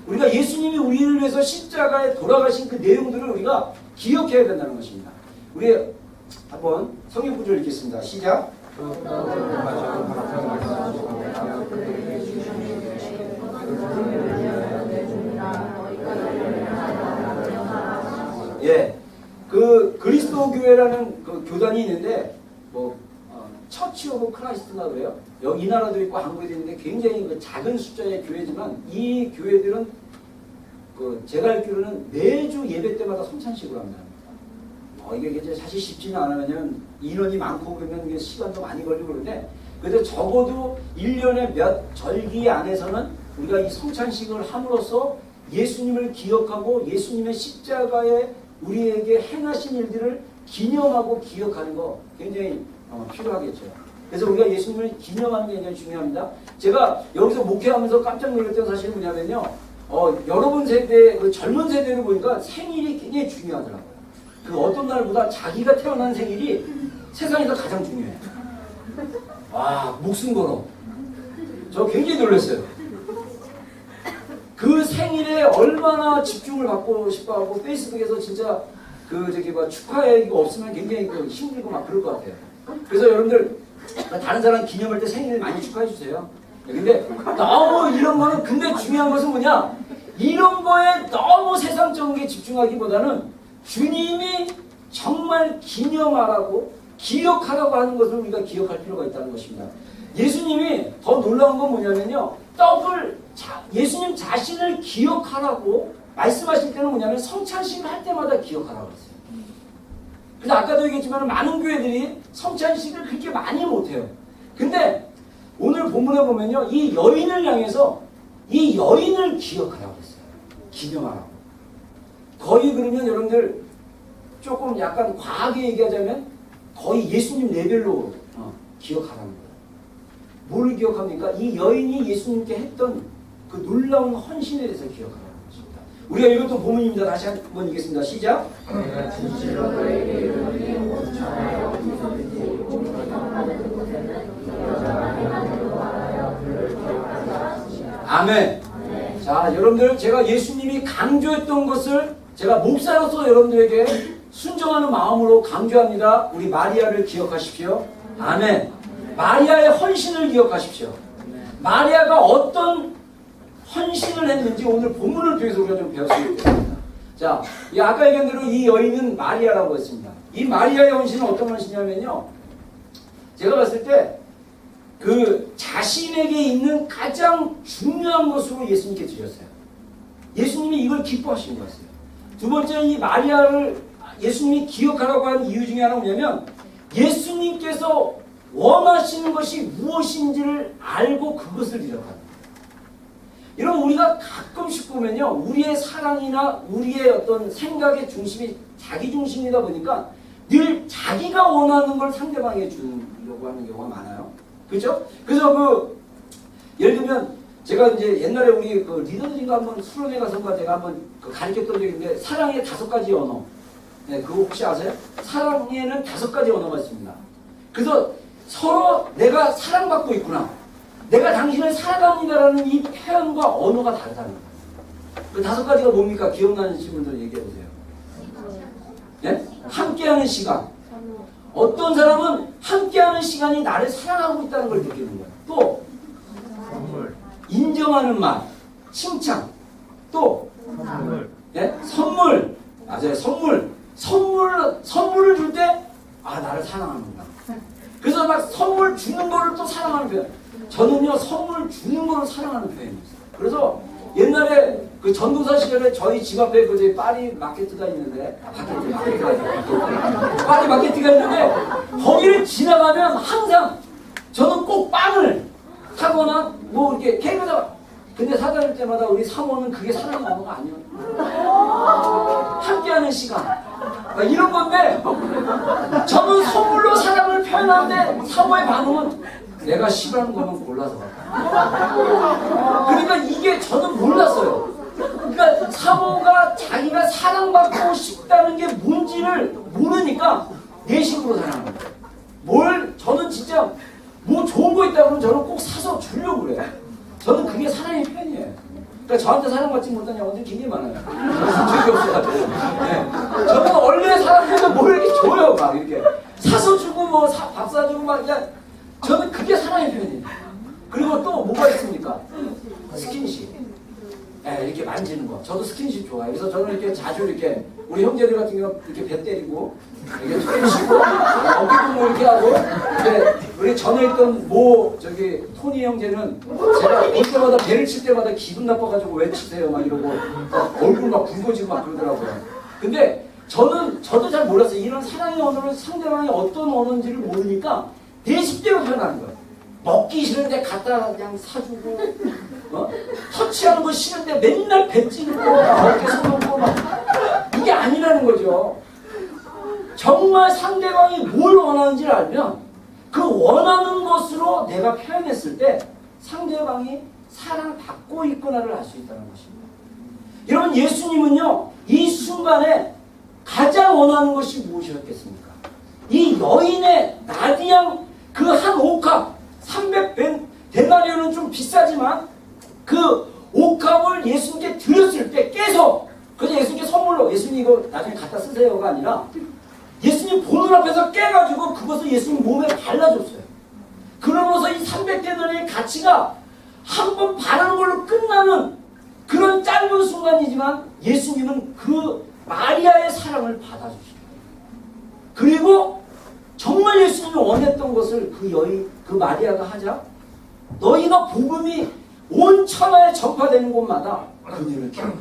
우리가 예수님이 우리를 위해서 십자가에 돌아가신 그 내용들을 우리가 기억해야 된다는 것입니다. 우리 한번 성경 구절 읽겠습니다. 시작. 예, 그 그리스도 교회라는 그 교단이 있는데, 처치 오브 크라이스트가 그래요. 여기 이 나라도 있고 한국에도 있는데 굉장히 그 작은 숫자의 교회지만, 이 교회들은 제가 알기로는 매주 예배 때마다 성찬식을 합니다. 이게 이제 사실 쉽지는 않아요. 왜냐면 인원이 많고 그러면 이게 시간도 많이 걸리고 그런데, 그래도 적어도 1년에 몇 절기 안에서는 우리가 이 성찬식을 함으로써 예수님을 기억하고 예수님의 십자가에 우리에게 행하신 일들을 기념하고 기억하는 거 굉장히 필요하겠죠. 그래서 우리가 예수님을 기념하는 게 굉장히 중요합니다. 제가 여기서 목회하면서 깜짝 놀랐던 사실은 뭐냐면요, 여러분 세대, 젊은 세대를 보니까 생일이 굉장히 중요하더라고요. 그 어떤 날보다 자기가 태어난 생일이 세상에서 가장 중요해요. 와, 목숨 걸어. 저 굉장히 놀랐어요. 그 생일에 얼마나 집중을 받고 싶어하고, 페이스북에서 진짜 축하해 이거 없으면 굉장히 힘들고 막 그럴 것 같아요. 그래서 여러분들 다른 사람 기념할 때 생일 많이 축하해 주세요. 근데 너무 이런 거는, 근데 중요한 것은 뭐냐? 이런 거에 너무 세상적인 게 집중하기보다는 주님이 정말 기념하라고, 기억하라고 하는 것을 우리가 기억할 필요가 있다는 것입니다. 예수님이 더 놀라운 건 뭐냐면요, 예수님 자신을 기억하라고 말씀하실 때는 뭐냐면 성찬식을 할 때마다 기억하라고 했어요. 그래서 아까도 얘기했지만 많은 교회들이 성찬식을 그렇게 많이 못해요. 근데 오늘 본문에 보면요, 이 여인을 향해서 이 여인을 기억하라고 했어요. 기념하라고. 거의 그러면 여러분들 조금 약간 과하게 얘기하자면 거의 예수님 레벨로 기억하라는 거예요. 뭘 기억합니까? 이 여인이 예수님께 했던 그 놀라운 헌신에 대해서 기억하라는 것입니다. 우리가 읽었던 본문입니다. 다시 한번 읽겠습니다. 시작. 내가 진실로 너에게 이르노니 곧 전하여 어디서든지 공의를 평하는 곳에는 이 여자가 행하는 거 알아요. 그를 기억하게 하시니라. 아멘. 자, 여러분들, 제가 예수님이 강조했던 것을 제가 목사로서 여러분들에게 순종하는 마음으로 강조합니다. 우리 마리아를 기억하십시오. 아멘. 마리아의 헌신을 기억하십시오. 마리아가 어떤 헌신을 했는지 오늘 본문을 통해서 우리가 좀 배웠으면 좋겠습니다. 자, 아까 얘기한 대로 이 여인은 마리아라고 했습니다. 이 마리아의 헌신은 어떤 헌신이냐면요, 제가 봤을 때 그 자신에게 있는 가장 중요한 것으로 예수님께 드렸어요. 예수님이 이걸 기뻐하신 거였어요. 두 번째, 이 마리아를 예수님이 기억하라고 하는 이유 중에 하나가 뭐냐면, 예수님께서 원하시는 것이 무엇인지를 알고 그것을 기억하는 거예요. 여러분, 우리가 가끔씩 보면요, 우리의 사랑이나 우리의 어떤 생각의 중심이 자기 중심이다 보니까 늘 자기가 원하는 걸 상대방에게 주려고 하는 경우가 많아요. 그렇죠? 그래서 예를 들면 제가 이제 옛날에 우리 리더들인가 한번 수련회 가서인가 제가 한번 가르쳤던 적이 있는데, 사랑의 5가지 언어. 네, 그거 혹시 아세요? 사랑에는 5가지 언어가 있습니다. 그래서 서로 내가 사랑받고 있구나, 내가 당신을 사랑합니다라는 이 표현과 언어가 다르다는 거예요. 그 5가지가 뭡니까? 기억나는 분들 얘기해보세요. 네? 함께하는 시간. 어떤 사람은 함께하는 시간이 나를 사랑하고 있다는 걸 느끼는 거예요. 또 선물, 인정하는 말, 칭찬, 또 선물, 예? 선물. 맞아요. 선물을 줄 때, 아, 나를 사랑하는구나. 그래서 막 선물 주는 거를 또 사랑하는 표현. 저는요, 선물 주는 거를 사랑하는 표현이었어요. 그래서 옛날에 그 전도사 시절에 저희 집 앞에 그 파리 마케트가 있는데, 파리 마케트가 있는데, 거기를 지나가면 항상 저는 꼭 빵을 사거나 뭐 이렇게 케이크를 사. 근데 사다 줄 때마다 우리 사모는 그게 사랑하는 거 아니에요. 함께하는 시간. 막 이런 건데, 저는 선물로 사랑을 표현하는데 사모의 반응은 내가 싫어하는 것만 골라서. 그러니까 이게 저는 몰랐어요. 그러니까 사모가 자기가 사랑받고 싶다는 게 뭔지를 모르니까 내 식으로 사랑하는 거예요. 저는 진짜 뭐 좋은 거 있다 그러면 저는 꼭 사서 주려고 그래요. 저는 그게 사랑의 표현이에요. 그러니까 저한테 사랑받지 못한 영혼들이 굉장히 많아요. 적이 없어가지고. 네. 저는 원래 사람들은 뭘 이렇게 줘요. 막 이렇게. 사서 주고 뭐 밥 사주고 막 그냥 저는 그게 사랑의 표현이에요. 그리고 또 뭐가 있습니까? 스킨십. 네, 이렇게 만지는 거. 저도 스킨십 좋아해요. 그래서 저는 이렇게 자주 이렇게 우리 형제들 같은 경우 이렇게 배 때리고 이렇게 툭치고 어깨도 뭐 이렇게 하고 근데 우리 전에 있던 토니 형제는 제가 올 때마다 배를 칠 때마다 기분 나빠가지고 왜 치세요 막 이러고 얼굴 막 붉어지고 막 그러더라고요. 근데 저도 잘 몰랐어요. 이런 사랑의 언어를 상대방이 어떤 언어인지를 모르니까 내 식대로 표현하는 거예요. 먹기 싫은데 갖다 그냥 사주고 터치하는 거 싫은데 맨날 배 찌르고 어깨 서놓고 막 이게 아니라는 거죠. 정말 상대방이 뭘 원하는지를 알면 그 원하는 것으로 내가 표현했을 때 상대방이 사랑받고 있구나를 알 수 있다는 것입니다. 여러분 예수님은요 이 순간에 가장 원하는 것이 무엇이었겠습니까? 이 여인의 나디양 그 한 옥합 300데나리온은 좀 비싸지만 그 옥합을 예수님께 드렸을 때 깨서 그래서 예수님께 선물로 예수님 이거 나중에 갖다 쓰세요가 아니라 예수님 보는 앞에서 깨가지고 그것을 예수님 몸에 발라줬어요. 그러면서 이 300데나리온의 가치가 한 번 바르는 걸로 끝나는 그런 짧은 순간이지만 예수님은 그 마리아의 사랑을 받아주십니다. 그리고 정말 예수님이 원했던 것을 그 마리아가 하자 너희가 복음이 온 천하에 전파되는 곳마다 그녀를 기억하라.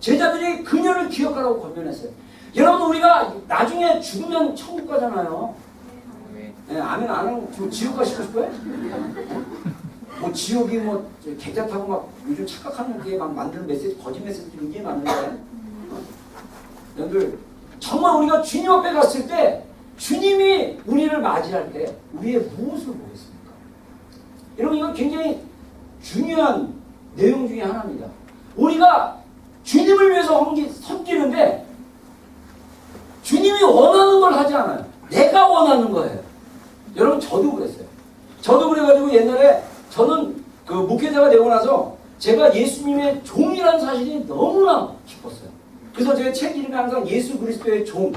제자들이 그녀를 기억하라고 권면했어요. 여러분 우리가 나중에 죽으면 천국 가잖아요. 네, 아멘 안 하고 지옥 가시고 싶어요? 뭐 지옥이 뭐 계좌 타고 막 요즘 착각하는 게 막 만드는 메시지 거짓 메시지들이 이게 많은데 여러분들 정말 우리가 주님 앞에 갔을 때 주님이 우리를 맞이할 때 우리의 무엇을 보겠습니까? 여러분 이건 굉장히 중요한 내용 중에 하나입니다. 우리가 주님을 위해서 섬기는데 주님이 원하는 걸 하지 않아요. 내가 원하는 거예요. 여러분 저도 그랬어요. 저도 그래가지고 옛날에 저는 그 목회자가 되고 나서 제가 예수님의 종이라는 사실이 너무나 기뻤어요. 그래서 제 책 이름이 항상 예수 그리스도의 종.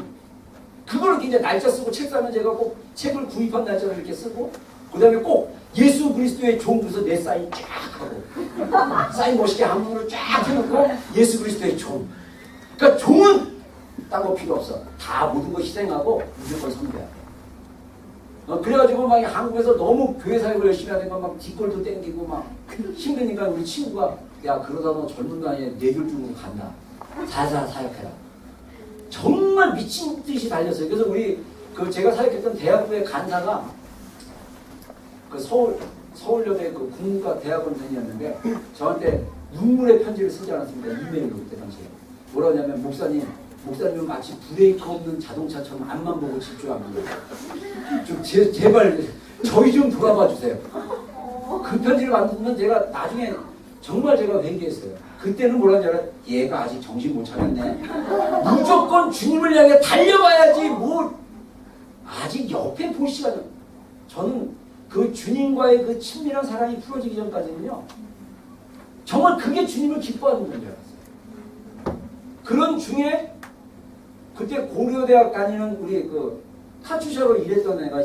그걸 이렇게 이제 날짜 쓰고 책 사면 제가 꼭 책을 구입한 날짜를 이렇게 쓰고 그 다음에 꼭 예수 그리스도의 종 그래서 내 사인 쫙 하고 사인 멋있게 한문으로 쫙 해놓고 예수 그리스도의 종. 그러니까 종은 딴 거 필요 없어. 다 모든 거 희생하고 무조건 섬겨야 돼. 그래가지고 막 한국에서 너무 교회 사역을 열심히 하니까 막 뒷골도 땡기고 막 힘드니까 우리 친구가 야 그러다 너 젊은 나이에 내귤 중으로 간다. 살살 사역해라. 정말 미친 듯이 달렸어요. 그래서 우리 제가 사역했던 대학부의 간사가 그 서울여대 그 국문과 대학원생이었는데 저한테 눈물의 편지를 쓰지 않았습니다. 이메일로 그때 당시에. 뭐라 하냐면 목사님은 마치 브레이크 없는 자동차처럼 앞만 보고 집중합니다. 좀 제발 저희 좀 돌아봐 주세요. 그 편지를 만들면 제가 나중에 정말 제가 회개했어요. 그때는 뭐라는지 알아요? 얘가 아직 정신 못 차렸네. 무조건 주님을 향해 달려가야지 뭐 아직 옆에 볼 시간이. 저는 그 주님과의 그 친밀한 사랑이 풀어지기 전까지는요 정말 그게 주님을 기뻐하는 줄 알았어요. 그런 중에 그때 고려대학 다니는 우리 그 카츄샤로 일했던 애가,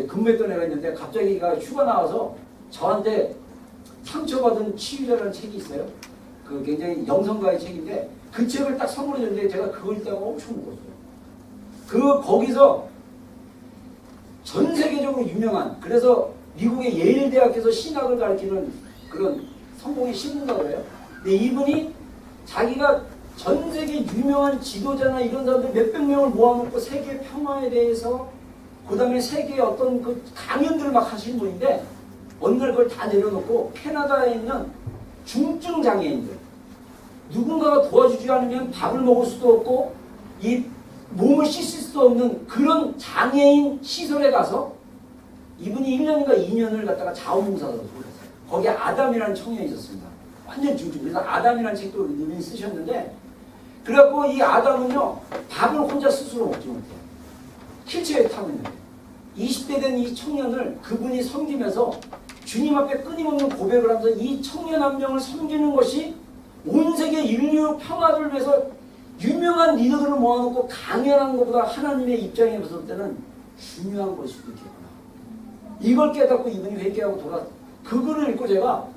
근무했던 애가 있는데 갑자기 휴가 나와서 저한테 상처받은 치유자라는 책이 있어요. 그 굉장히 영성가의 책인데 그 책을 딱 선물해 줬는데 제가 그걸 읽다가 엄청 먹었어요. 거기서 전 세계적으로 유명한, 그래서 미국의 예일 대학에서 신학을 가르치는 그런 성공의 신문가가 그래요. 근데 이분이 자기가 전 세계 유명한 지도자나 이런 사람들 몇백 명을 모아놓고 세계 평화에 대해서 그 다음에 세계의 어떤 그 강연들을 막 하시는 분인데 어느 날 그걸 다 내려놓고 캐나다에 있는 중증 장애인들, 누군가가 도와주지 않으면 밥을 먹을 수도 없고 이 몸을 씻을 수도 없는 그런 장애인 시설에 가서 이분이 1년인가 2년을 갖다가 자원봉사자로 돌렸어요. 거기에 아담이라는 청년이 있었습니다. 완전 중증. 그래서 아담이라는 책도 이분이 쓰셨는데, 그래갖고 이 아담은요, 밥을 혼자 스스로 먹지 못해요. 휠체어에 타고 있는데 20대 된 이 청년을 그분이 섬기면서 주님 앞에 끊임없는 고백을 하면서 이 청년 한 명을 섬기는 것이 온 세계 인류 평화를 위해서 유명한 리더들을 모아놓고 강연하는 것보다 하나님의 입장에 봤을 때는 중요한 것일 수도 있겠구나. 이걸 깨닫고 이분이 회개하고 그 글을 읽고 제가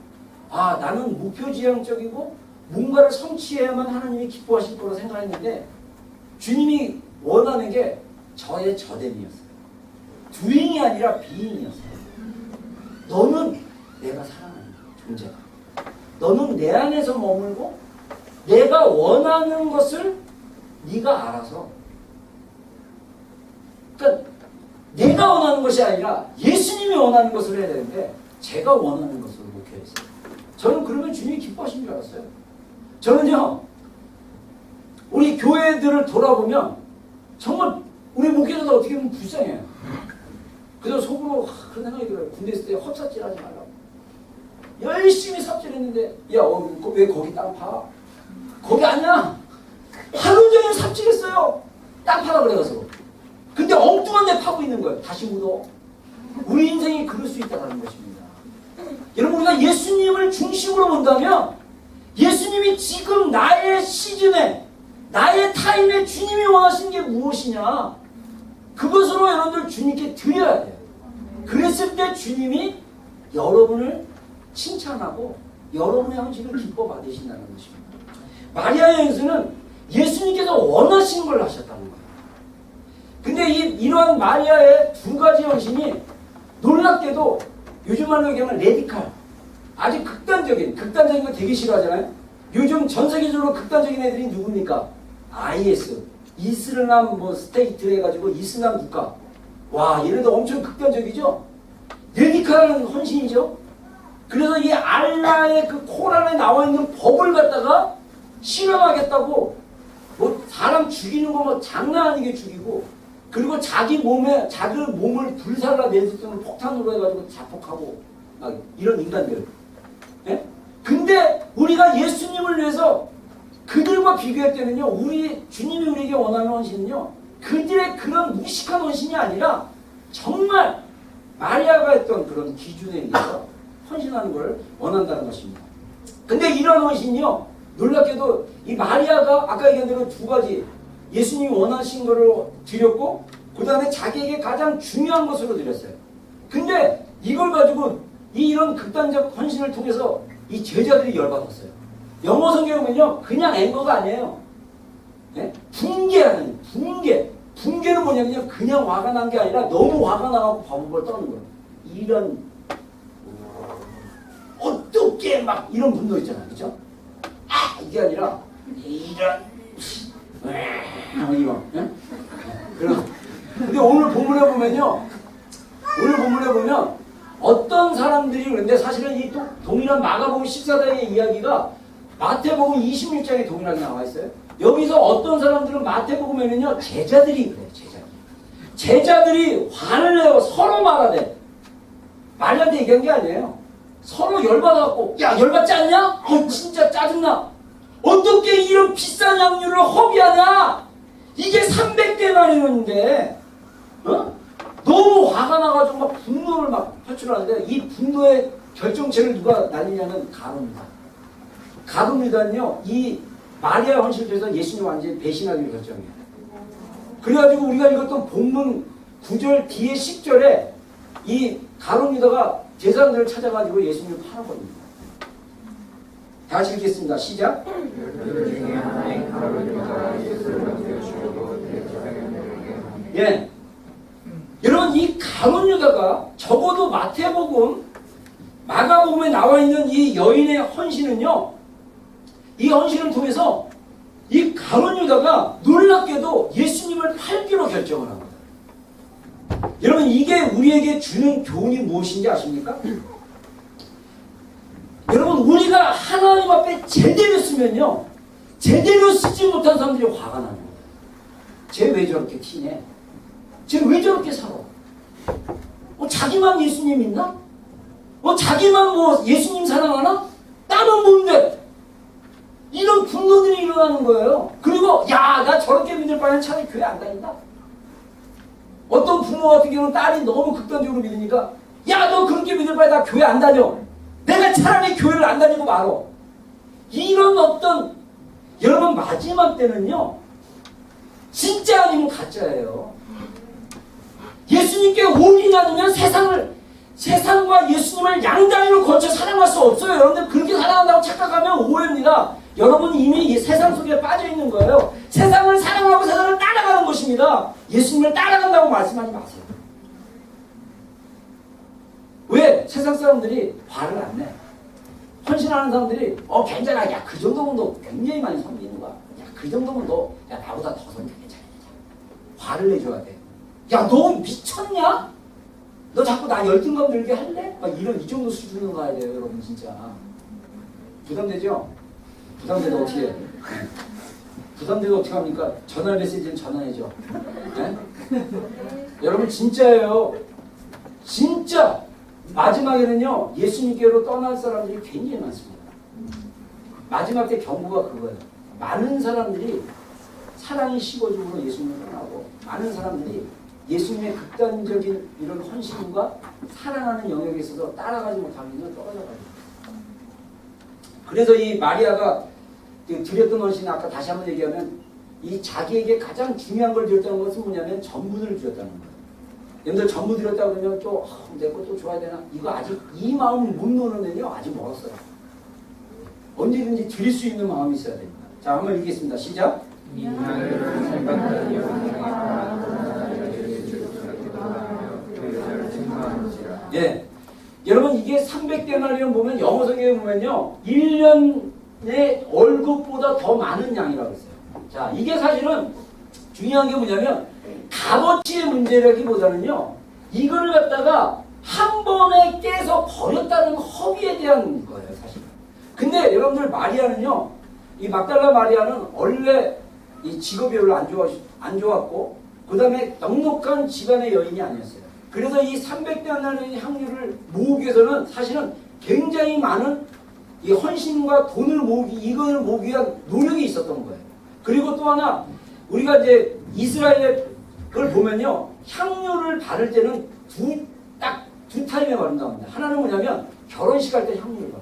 나는 목표지향적이고 뭔가를 성취해야만 하나님이 기뻐하실 거라 생각했는데 주님이 원하는 게 저의 저됨이었어요. doing이 아니라 being이었어요. 너는 내가 사랑하는 존재다. 너는 내 안에서 머물고 내가 원하는 것을 네가 알아서, 그러니까 내가 원하는 것이 아니라 예수님이 원하는 것을 해야 되는데 제가 원하는 것으로 목표했어요. 저는 그러면 주님이 기뻐하신 줄 알았어요. 저는요, 우리 교회들을 돌아보면 정말 우리 목회자들 어떻게 보면 불쌍해요. 그래서 속으로 그런 생각이 들어요. 군대 있을 때 헛삽질 하지 말라고. 열심히 삽질했는데 왜 거기 땅 파? 거기 아니야. 하루 종일 삽질했어요. 땅 파라 그래가지고. 근데 엉뚱한 데 파고 있는 거예요. 다시 묻어. 우리 인생이 그럴 수 있다는 것입니다. 여러분, 우리가 예수님을 중심으로 본다면 예수님이 지금 나의 시즌에, 나의 타임에 주님이 원하시는 게 무엇이냐, 그것으로 여러분들 주님께 드려야 돼요. 그랬을 때 주님이 여러분을 칭찬하고 여러분의 헌신을 기뻐 받으신다는 것입니다. 마리아의 현수는 예수님께서 원하시는 걸 하셨다는 거예요. 근데 이러한 마리아의 두 가지 헌신이 놀랍게도 요즘 말로 얘기하면 레디칼, 아주 극단적인 거 되게 싫어하잖아요. 요즘 전 세계적으로 극단적인 애들이 누굽니까? IS, 이슬람 스테이트 해가지고 이슬람 국가. 와, 얘네들 엄청 극단적이죠? 레디칼한 헌신이죠? 그래서 이 알라의 그 코란에 나와 있는 법을 갖다가 실험하겠다고 사람 죽이는 거 장난 아니게 죽이고, 그리고 자기 몸을 불살라 내수는 폭탄으로 해가지고 자폭하고 막 이런 인간들. 예? 근데 우리가 예수님을 위해서 그들과 비교할 때는요, 주님이 우리에게 원하는 헌신은요, 그들의 그런 무식한 헌신이 아니라 정말 마리아가 했던 그런 기준에 의해서 헌신하는 걸 원한다는 것입니다. 근데 이런 헌신이요, 놀랍게도 이 마리아가 아까 얘기한 대로 두 가지, 예수님이 원하신 거를 드렸고, 그 다음에 자기에게 가장 중요한 것으로 드렸어요. 근데 이걸 가지고 이런 극단적 헌신을 통해서 이 제자들이 열받았어요. 영어 성경에 보면요, 그냥 앵거가 아니에요. 네? 붕괴하는, 붕괴는 뭐냐면요, 그냥 화가 난 게 아니라 너무 화가 나고 바보벌 떠는 거예요. 이런 어떻게 막 이런 분노 있잖아요, 그렇죠? 이게 아니라 이런 이거. 예? 근데 오늘 본문에 보면 어떤 사람들이, 그런데 사실은 이 동일한 마가복음 14장의 이야기가 마태복음 26장에 동일하게 나와 있어요. 여기서 어떤 사람들은 마태복음에는요, 제자들이 그래요. 제자들이 화를 내요. 서로 말하대. 말한테 얘기한 게 아니에요. 서로 열받아갖고, 야, 열받지 않냐? 진짜 짜증나. 어떻게 이런 비싼 양료를 허비하냐? 이게 300대만이었는데, 너무 화가 나가지고 막 분노를 막 표출하는데, 이 분노의 결정체를 누가 날리냐면 가룟유다는요, 이 마리아 헌신을 통해서 예수님 완전히 배신하기로 결정해요. 그래가지고 우리가 읽었던 본문 9절 뒤에 10절에 이 가룟 유다가 제사장들을 찾아가지고 예수님을 팔아버립니다. 다시 읽겠습니다. 시작. 예. 여러분 이 가룟 유다가 적어도 마태복음, 마가복음에 나와 있는 이 여인의 헌신은요. 이 헌신을 통해서 이 가룟 유다가 놀랍게도 예수님을 팔기로 결정을 합니다. 여러분 이게 우리에게 주는 교훈이 무엇인지 아십니까? 여러분 우리가 하나님 앞에 제대로 쓰면요. 제대로 쓰지 못한 사람들이 화가 나는 거예요. 쟤 왜 저렇게 튀네? 쟤 왜 저렇게 살아? 자기만 예수님 믿나? 자기만 뭐 예수님 사랑하나? 나는 뭔데? 이런 분노들이 일어나는 거예요. 그리고 야, 나 저렇게 믿을 바에는 차라리 교회 안 다닌다. 어떤 부모 같은 경우는 딸이 너무 극단적으로 믿으니까 야, 너 그렇게 믿을 바에 나 교회 안 다녀. 내가 차라리 교회를 안 다니고 말어. 이런 어떤 여러분 마지막 때는요. 진짜 아니면 가짜예요. 예수님께 올인하면 세상과 예수님을 양다리로 거쳐 사랑할 수 없어요. 여러분들 그렇게 사랑한다고 착각하면 오해입니다. 여러분 이미 이 세상 속에 빠져 있는 거예요. 세상을 사랑하고 세상을 따라가는 것입니다. 예수님을 따라간다고 말씀하지 마세요. 왜? 세상 사람들이 화를 안 내. 헌신하는 사람들이 괜찮아. 야, 그 정도면 너 굉장히 많이 섬기는 거야. 야, 그 정도면 너 나보다 더 섬겨. 괜찮아. 화를 내줘야 돼. 야, 너 미쳤냐? 너 자꾸 나 열등감 들게 할래? 이 정도 수준으로 가야 돼요, 여러분, 진짜. 부담되죠? 부담되면 어떻게 해? 부담되면 어떻게 합니까? 전화 메시지는 전화해줘. 네? 여러분, 진짜예요. 진짜! 마지막에는요, 예수님께로 떠날 사람들이 굉장히 많습니다. 마지막 때 경고가 그거예요. 많은 사람들이 사랑이 식어지고 예수님을 떠나고, 많은 사람들이 예수님의 극단적인 이런 헌신과 사랑하는 영역에 있어서 따라가지 못하면 떨어져가요. 그래서 이 마리아가 드렸던 헌신, 아까 다시 한번 얘기하면 이 자기에게 가장 중요한 걸 드렸다는 것은 뭐냐면 전분을 드렸다는 거예요. 여러분들 전부 드렸다 그러면 또 내 것도 줘야 되나? 이거 아직 이 마음을 못 놓으면요 아직 멀었어요. 언제든지 드릴 수 있는 마음이 있어야 됩니다. 자, 한번 읽겠습니다. 시작. 예. 여러분 이게 300데나리온 보면 영어 성경에 보면요 1년의 월급보다 더 많은 양이라고 했어요. 자, 이게 사실은 중요한 게 뭐냐면 값어치의 문제라기보다는요 이거를 갖다가 한 번에 깨서 버렸다는 허비에 대한 거예요, 사실. 근데 여러분들 마리아는요, 이 막달라 마리아는 원래 이 직업이 별로 안 좋았고, 그 다음에 넉넉한 집안의 여인이 아니었어요. 그래서 이 300데나리온의 향유를 모으기 위해서는 사실은 굉장히 많은 이 헌신과 돈을 이걸 모으기 위한 노력이 있었던 거예요. 그리고 또 하나, 우리가 이제 이스라엘의 그걸 보면요, 향유를 바를 때는 딱 두 타임에 바른다고 합니다. 하나는 뭐냐면 결혼식 할 때 향유를 바릅니다.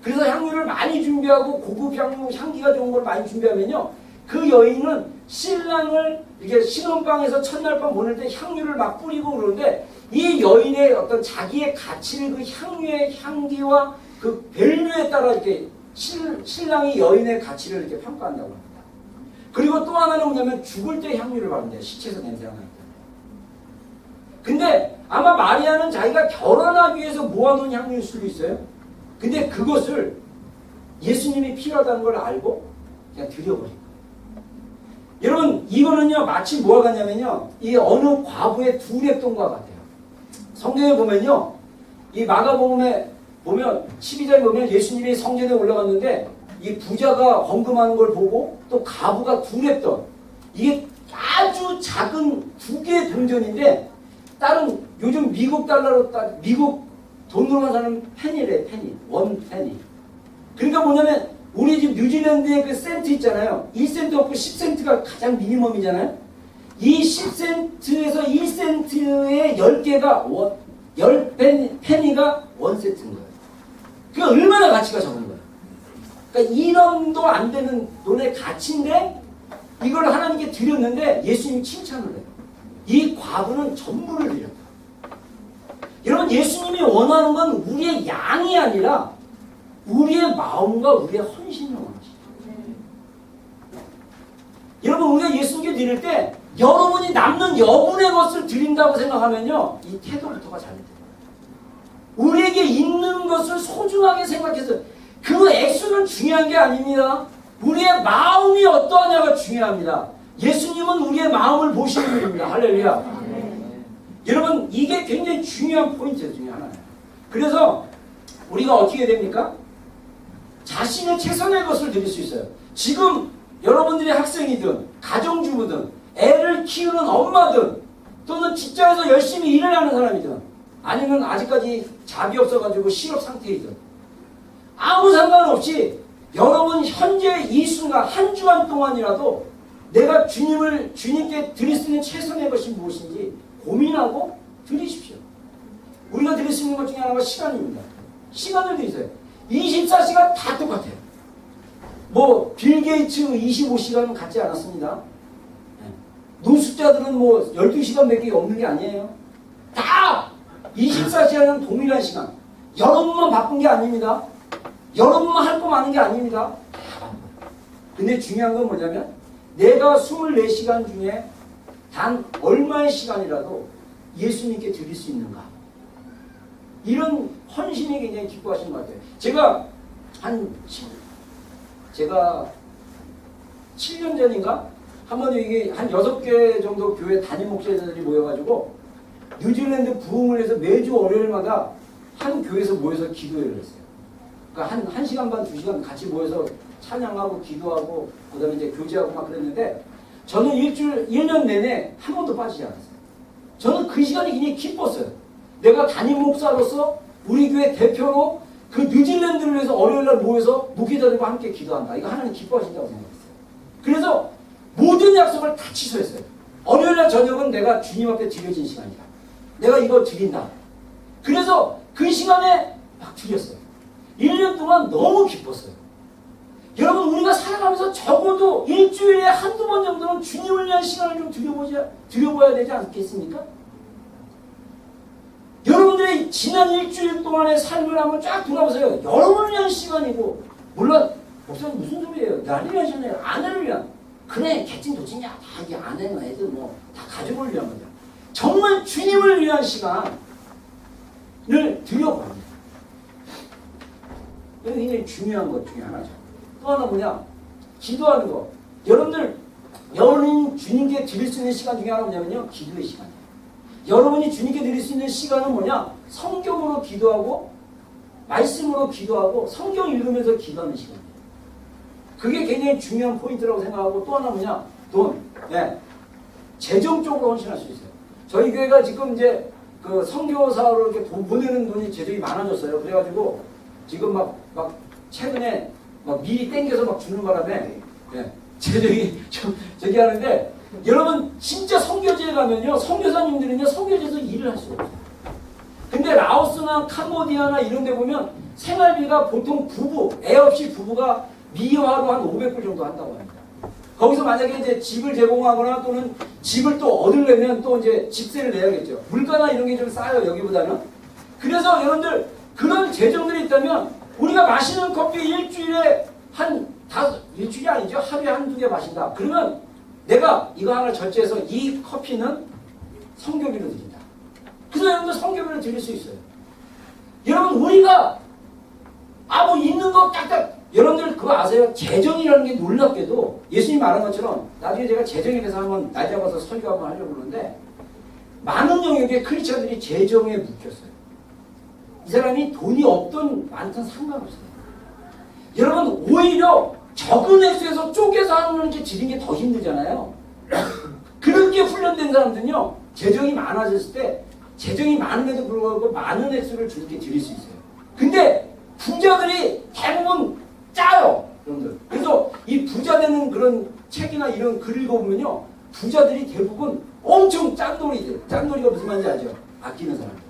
그래서 향유를 많이 준비하고 고급 향기가 좋은 걸 많이 준비하면요, 그 여인은 신랑을 이렇게 신혼방에서 첫날 밤 보낼 때 향유를 막 뿌리고 그러는데 이 여인의 어떤 자기의 가치를 그 향유의 향기와 그 밸류에 따라 이렇게 신랑이 여인의 가치를 이렇게 평가한다고 합니다. 그리고 또 하나는 뭐냐면 죽을 때 향유를 바른대요. 시체에서 냄새가 나기 때문에. 근데 아마 마리아는 자기가 결혼하기 위해서 모아놓은 향유일 수도 있어요. 근데 그것을 예수님이 필요하다는 걸 알고 그냥 드려버린 거예요. 여러분 이거는요 마치 뭐가 같냐면요 이 어느 과부의 두랩돈과 같아요. 성경에 보면요 이 마가복음에 보면 12장에 보면 예수님이 성전에 올라갔는데 이 부자가 헌금하는 걸 보고 또 과부가 두랩돈, 이게 아주 작은 두 개의 동전인데 다른 요즘 미국 달러로 미국 돈으로만 사는 페니래. 페니, 원 페니. 그러니까 뭐냐면 우리 집 뉴질랜드의 그 센트 있잖아요. 1센트 없고 10센트가 가장 미니멈이잖아요. 이 10센트에서 1센트의 10개가 10페니가 1센트인 거예요. 그러니까 얼마나 가치가 적은 거예요. 그러니까 1원도 안 되는 돈의 가치인데 이걸 하나님께 드렸는데 예수님이 칭찬을 해요. 이 과부는 전부를 드렸다. 여러분, 예수님이 원하는 건 우리의 양이 아니라 우리의 마음과 우리의 헌신을 원하시죠. 여러분, 우리가 예수님께 드릴 때 여러분이 남는 여분의 것을 드린다고 생각하면요, 이 태도부터가 잘못돼요. 우리에게 있는 것을 소중하게 생각해서 그 액수는 중요한 게 아닙니다. 우리의 마음이 어떠하냐가 중요합니다. 예수님은 우리의 마음을 보시는 분입니다. 할렐루야. 여러분, 이게 굉장히 중요한 포인트 중에 하나예요. 그래서 우리가 어떻게 됩니까? 자신의 최선의 것을 드릴 수 있어요. 지금 여러분들이 학생이든 가정주부든 애를 키우는 엄마든 또는 직장에서 열심히 일을 하는 사람이든 아니면 아직까지 잡이 없어가지고 실업 상태이든 아무 상관없이 여러분 현재 이 순간 한 주간 동안이라도 내가 주님께 드릴 수 있는 최선의 것이 무엇인지 고민하고 드리십시오. 우리가 드릴 수 있는 것 중에 하나가 시간입니다. 시간을 드리세요. 24시간 다 똑같아요. 뭐 빌 게이츠 25시간은 갖지 않았습니다. 노숙자들은 뭐 12시간 밖에 없는 게 아니에요. 다 24시간은 동일한 시간. 여러분만 바쁜 게 아닙니다. 여러분만 할 거 많은 게 아닙니다. 다 바빠요. 근데 중요한 건 뭐냐면 내가 24시간 중에 단 얼마의 시간이라도 예수님께 드릴 수 있는가. 이런 헌신이 굉장히 기뻐하시는 것 같아요. 제가 7년 전인가? 한번 이게 한 6개 정도 교회 담임 목사들이 모여가지고 뉴질랜드 부흥을 해서 매주 월요일마다 한 교회에서 모여서 기도회를 했어요. 그러니까 한 시간 반, 2시간 같이 모여서 찬양하고 기도하고 그 다음에 이제 교제하고 막 그랬는데 저는 1년 내내 한 번도 빠지지 않았어요. 저는 그 시간이 굉장히 기뻤어요. 내가 담임 목사로서 우리 교회 대표로 그 뉴질랜드를 위해서 월요일날 모여서 목회자들과 함께 기도한다. 이거 하나님 기뻐하신다고 생각했어요. 그래서 모든 약속을 다 취소했어요. 월요일날 저녁은 내가 주님 앞에 드려진 시간이다. 내가 이거 드린다. 그래서 그 시간에 막 드렸어요. 1년 동안 너무 기뻤어요. 여러분, 우리가 살아가면서 적어도 일주일에 한두 번 정도는 주님을 위한 시간을 좀 드려봐야 되지 않겠습니까? 여러분들의 지난 일주일 동안의 삶을 한번 쫙 돌아보세요. 여러분을 위한 시간이고, 물론 목사님 무슨 소리예요? 나를 위한 시간이에요. 아내를 위한. 그래, 개찐 도찐이야. 다 이게 아내나 애들 뭐 다 가족을 위한 거죠. 정말 주님을 위한 시간을 드려봅니다. 이게 굉장히 중요한 것 중에 하나죠. 또 하나 뭐냐? 기도하는 거. 여러분이 주님께 드릴 수 있는 시간 중에 하나 뭐냐면요, 기도의 시간이에요. 여러분이 주님께 드릴 수 있는 시간은 뭐냐? 성경으로 기도하고 말씀으로 기도하고 성경 읽으면서 기도하는 시간이에요. 그게 굉장히 중요한 포인트라고 생각하고 또 하나 뭐냐? 돈. 네. 재정적으로 헌신할 수 있어요. 저희 교회가 지금 이제 그 선교사로 이렇게 보내는 돈이 재정이 많아졌어요. 그래가지고 지금 막 최근에 막 미리 땡겨서 막 주는 바람에 네. 재정이 좀 저기 하는데 여러분 진짜 선교지에 가면요, 선교사님들은요 선교지에서 일을 할 수가 없어요. 근데 라오스나 캄보디아나 이런 데 보면 생활비가 보통 애 없이 부부가 미화로 한 500불 정도 한다고 합니다. 거기서 만약에 이제 집을 제공하거나 또는 집을 또 얻으려면 또 이제 집세를 내야겠죠. 물가나 이런 게 좀 싸요, 여기보다는. 그래서 여러분들 그런 재정들이 있다면 우리가 마시는 커피 일주일에 일주일이 아니죠. 하루에 한두 개 마신다. 그러면 내가 이거 하나 절제해서 이 커피는 성교비로 드린다. 그래서 여러분들 성교비를 드릴 수 있어요. 여러분 우리가 뭐 있는 거 딱딱 여러분들 그거 아세요? 재정이라는 게 놀랍게도 예수님 말한 것처럼 나중에 제가 재정에 대해서 한번 날 잡아서 설교 한번 하려고 그러는데 많은 영역의 크리스천들이 재정에 묶였어요. 이 사람이 돈이 없든 많든 상관없어요. 여러분 오히려 적은 액수에서 쪼개서 하는 게 드리는 게 더 힘들잖아요. 그렇게 훈련된 사람들은요 재정이 많아졌을 때 재정이 많음에도 불구하고 많은 액수를 주님께 드릴 수 있어요. 근데 부자들이 대부분 짜요, 여러분들. 그래서 이 부자 되는 그런 책이나 이런 글 읽어보면요 부자들이 대부분 엄청 짠돌이들. 짠돌이가 무슨 말인지 알죠? 아끼는 사람들.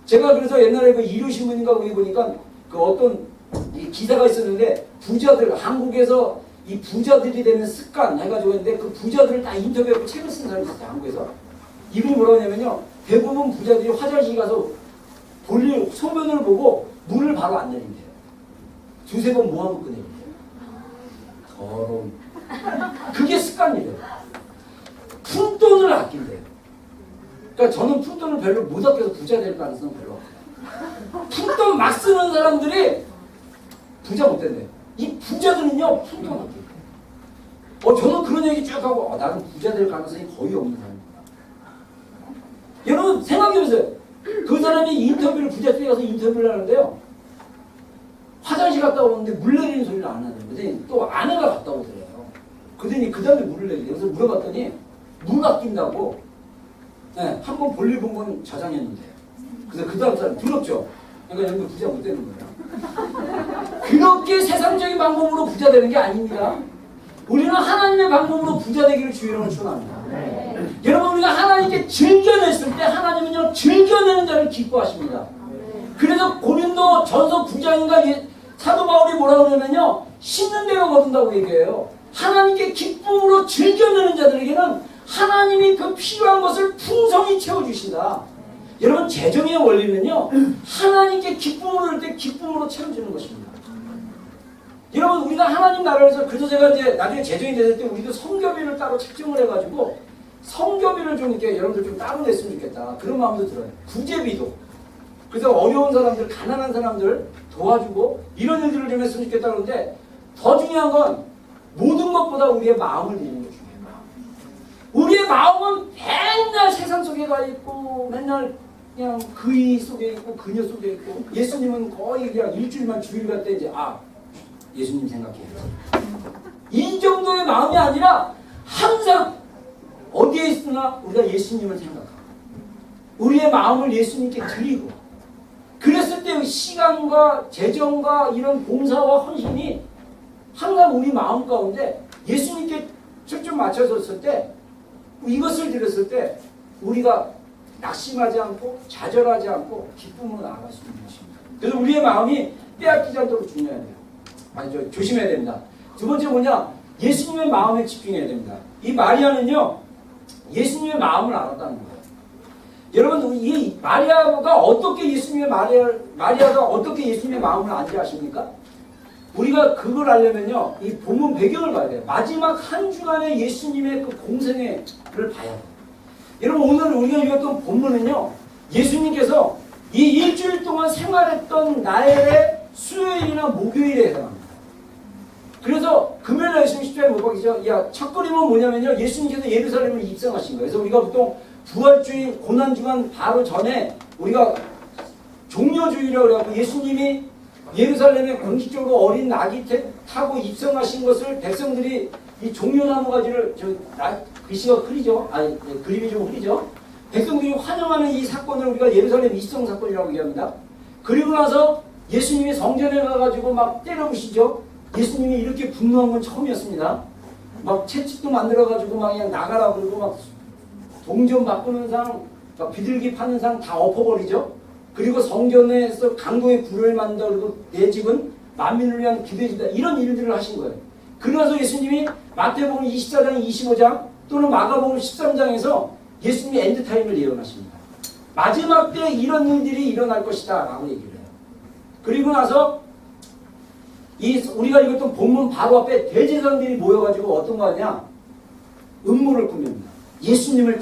제가 그래서 옛날에 그 일요신문인가 거기 보니까 그 어떤 이 기사가 있었는데 부자들, 한국에서 이 부자들이 되는 습관 해가지고 했는데 그 부자들을 다 인터뷰하고 책을 쓴 사람이 있었어요, 한국에서. 이분이 뭐라고 하냐면요. 대부분 부자들이 화장실 가서 볼일 소변을 보고 문을 바로 안 내린대요. 두세 번 모아놓고 내린대요. 더러운. 그게 습관이래요. 푼돈을 아낀대요. 그러니까 저는 푼돈을 별로 못 아껴서 부자 될 가능성은 별로 없어요. 푼돈 막 쓰는 사람들이 부자 못 된대요. 이 부자들은요, 푼돈 아껴요. 저는 그런 얘기 쭉 하고, 나는 부자 될 가능성이 거의 없는 사람입니다. 여러분, 생각해보세요. 그 사람이 인터뷰를, 부잣집에 가서 인터뷰를 하는데요. 화장실 갔다 오는데 물 내리는 소리를 안 하는 거더니 또 아내가 갔다 오더래요. 그러더니 그 다음에 물을 내리래요. 그래서 물어봤더니 물 아낀다고, 네, 한 번 볼일 본 건 저장했는데. 그래서 그 다음 사람 부럽죠. 그러니까 여러분 부자 못 되는 거예요. 그렇게 세상적인 방법으로 부자 되는 게 아닙니다. 우리는 하나님의 방법으로 부자 되기를 주의로 축원합니다. 여러분, 우리가 하나님께 즐겨냈을 때 하나님은요, 즐겨내는 자를 기뻐하십니다. 그래서 고린도 전서 9장인가 사도 바울이 뭐라고 그러냐면요, 심는 대로 거둔다고 얘기해요. 하나님께 기쁨으로 즐겨내는 자들에게는 하나님이 그 필요한 것을 풍성히 채워주신다. 여러분, 재정의 원리는요, 하나님께 기쁨으로 할 때 기쁨으로 채워주는 것입니다. 여러분, 우리가 하나님 나라에서, 그래서 제가 이제 나중에 재정이 됐을 때 우리도 성교비를 따로 책정을 해가지고 성교비를 좀 이렇게 여러분들 좀 따로 냈으면 좋겠다. 그런 마음도 들어요. 구제비도. 그래서 어려운 사람들, 가난한 사람들 도와주고 이런 일들을 좀 했으면 좋겠다. 그런데 더 중요한 건 모든 것보다 우리의 마음을 드리는 게 중요해요. 우리의 마음은 맨날 세상 속에 가 있고 맨날 그냥 그이 속에 있고 그녀 속에 있고, 예수님은 거의 그냥 일주일만 주일 갈 때 이제 예수님 생각해야지. 이 정도의 마음이 아니라 항상 어디에 있으나 우리가 예수님을 생각하고 우리의 마음을 예수님께 드리고, 그랬을 때 시간과 재정과 이런 봉사와 헌신이 항상 우리 마음 가운데 예수님께 초점 맞춰졌을 때, 이것을 드렸을 때 우리가 낙심하지 않고 좌절하지 않고 기쁨으로 나아갈 수 있는 것입니다. 그래서 우리의 마음이 빼앗기지 않도록 중요해야 돼요. 조심해야 됩니다. 두 번째 뭐냐? 예수님의 마음에 집중해야 됩니다. 이 마리아는요, 예수님의 마음을 알았다는 거예요. 여러분, 이 마리아가 어떻게 마리아가 어떻게 예수님의 마음을 안지 아십니까? 우리가 그걸 알려면요, 이 본문 배경을 봐야 돼요. 마지막 한 주간의 예수님의 그 공생애를 봐야 돼요. 여러분, 오늘 우리가 읽었던 본문은요, 예수님께서 이 일주일 동안 생활했던 날의 수요일이나 목요일에 해당합니다. 그래서 금요일날 예수님 십자가에 못 박히죠. 첫걸음은 뭐냐면요, 예수님께서 예루살렘을 입성하신 거예요. 그래서 우리가 보통 부활주일, 고난주간 바로 전에 우리가 종려주일이라고 그래갖고 예수님이 예루살렘에 공식적으로 어린 낙이 타고 입성하신 것을 백성들이 이 종려나무 가지를, 글씨가 흐리죠? 그림이 좀 흐리죠? 백성들이 환영하는 이 사건을 우리가 예루살렘 입성 사건이라고 얘기합니다. 그리고 나서 예수님이 성전에 가가지고 막 때려부시죠? 예수님이 이렇게 분노한 건 처음이었습니다. 막 채찍도 만들어가지고 막 그냥 나가라 그러고 막 동전 바꾸는 상, 막 비둘기 파는 상 다 엎어버리죠? 그리고 성전에서 강도의 불을 만든다 그러고 내 집은 만민을 위한 기도해진다, 이런 일들을 하신 거예요. 그러면서 예수님이 마태복음 24장, 25장 또는 마가복음 13장에서 예수님이 엔드타임을 예언하십니다. 마지막 때 이런 일들이 일어날 것이다 라고 얘기를 해요. 그리고 나서 우리가 읽었던 본문 바로 앞에 대제사장들이 모여가지고 어떤 거 하냐, 음모를 꾸밉니다. 예수님을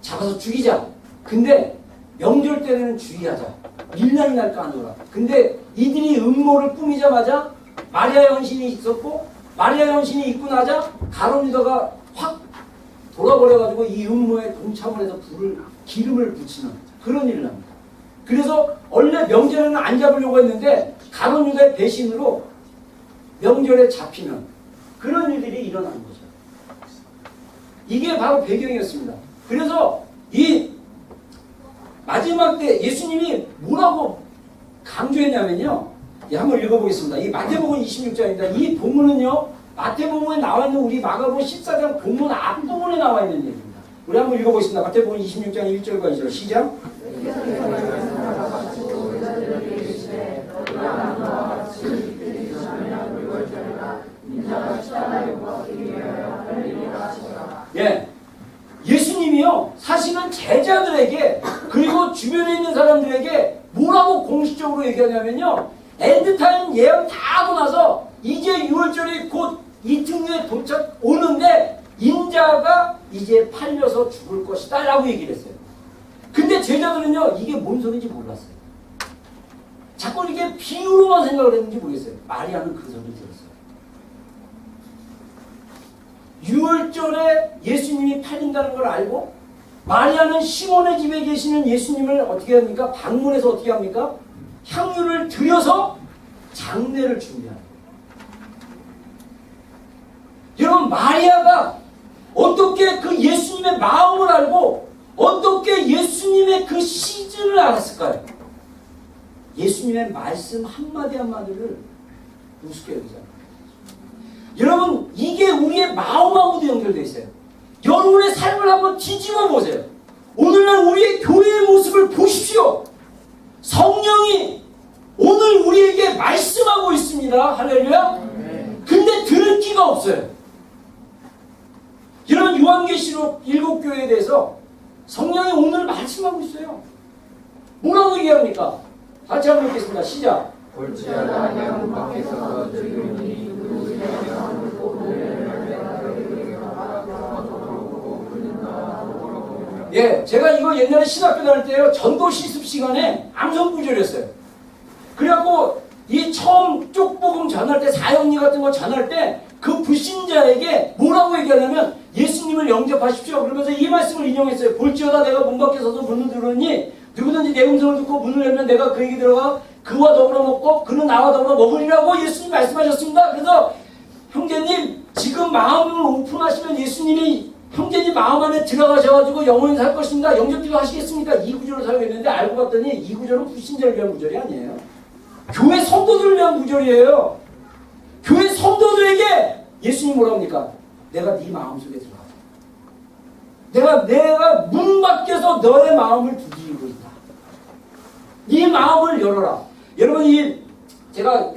잡아서 죽이자. 근데 명절 때는 주의하자. 밀란이 날까 하노라. 근데 이들이 음모를 꾸미자마자 마리아의 헌신이 있었고, 마리아의 헌신이 있고 나자 가룟 유다가 확 돌아버려가지고 이 음모에 동참을 해서 기름을 붙이는 그런 일을 합니다. 그래서 원래 명절에는 안 잡으려고 했는데 가룟 유다의 배신으로 명절에 잡히는 그런 일들이 일어나는 거죠. 이게 바로 배경이었습니다. 그래서 이 마지막 때 예수님이 뭐라고 강조했냐면요, 한번 읽어보겠습니다. 이 마태복음 26장입니다. 이 본문은요, 마태복음에 나와 있는 우리 마가복음 14장 본문 앞부분에 나와 있는 얘기입니다. 우리 한번 읽어보겠습니다. 마태복음 26장 1절과 2절 시작. 예수님이요, 사실은 얘기하냐면요. 엔드타임 예언 다 하고 나서 이제 6월절이 곧 이틀 후에 도착 오는데 인자가 이제 팔려서 죽을 것이다 라고 얘기를 했어요. 근데 제자들은요 이게 뭔 소리인지 몰랐어요. 자꾸 이게 비유로만 생각을 했는지 모르겠어요. 마리아는 그 소리를 들었어요. 6월절에 예수님이 팔린다는 걸 알고 마리아는 시몬의 집에 계시는 예수님을 어떻게 합니까? 방문해서 어떻게 합니까? 향유를 드려서 장례를 준비합니다. 여러분 마리아가 어떻게 그 예수님의 마음을 알고 어떻게 예수님의 그 시즌을 알았을까요? 예수님의 말씀 한마디 한마디를 우습게 여기지 않아요. 여러분 이게 우리의 마음하고도 연결되어 있어요. 여러분의 삶을 한번 뒤집어 보세요. 오늘날 우리의 교회의 모습을 보십시오. 성령이 오늘 우리에게 말씀하고 있습니다. 할렐루야. 근데 들을 끼가 없어요. 여러분 요한계시록 7교회에 대해서 성령이 오늘 말씀하고 있어요. 뭐라고 얘기합니까? 같이 한번 읽겠습니다. 시작. 볼지어다 내가 문 밖에 서서 즐기니 예, 제가 이거 옛날에 신학교 다닐 때요 전도 실습 시간에 암송 구절이었어요. 그래갖고 이 처음 쪽복음 전할 때 사형리 같은 거 전할 때 그 불신자에게 뭐라고 얘기하냐면 예수님을 영접하십시오. 그러면서 이 말씀을 인용했어요. 볼지어다 내가 문 밖에 서서 문을 두르니 누구든지 내 음성을 듣고 문을 열면 내가 그에게 들어가 그와 더불어 먹고 그는 나와 더불어 먹으리라고 예수님 말씀하셨습니다. 그래서 형제님 지금 마음을 오픈하시면 예수님이 형제님 마음 안에 들어가셔가지고 영원히 살 것입니다. 영접기도 하시겠습니까? 이 구절을 사용했는데 알고 봤더니 이 구절은 불신자를 위한 구절이 아니에요. 교회 성도들을 위한 구절이에요. 교회 성도들에게 예수님 뭐라고 합니까? 내가 네 마음속에 들어가자. 내가 문 밖에서 너의 마음을 두드리고 있다. 네 마음을 열어라. 여러분 제가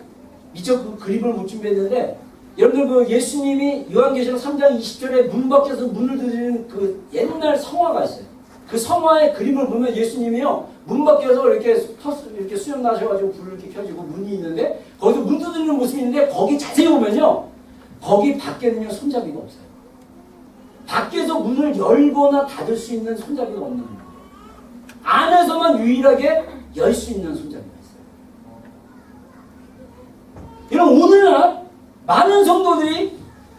미처 그 그림을 못 준비했는데 여러분들 그 예수님이 요한계시록 3장 20절에 문 밖에서 문을 두드리는 그 옛날 성화가 있어요. 그 성화의 그림을 보면 예수님이요 문 밖에서 이렇게 수염 나셔가지고 불을 이렇게 켜지고 문이 있는데 거기서 문 두드리는 모습이 있는데 거기 자세히 보면요 거기 밖에는요 손잡이가 없어요. 밖에서 문을 열거나 닫을 수 있는 손잡이가 없는 거예요. 안에서만 유일하게 열 수 있는 손잡이가 있어요. 여러분 오늘날 많은 성도들이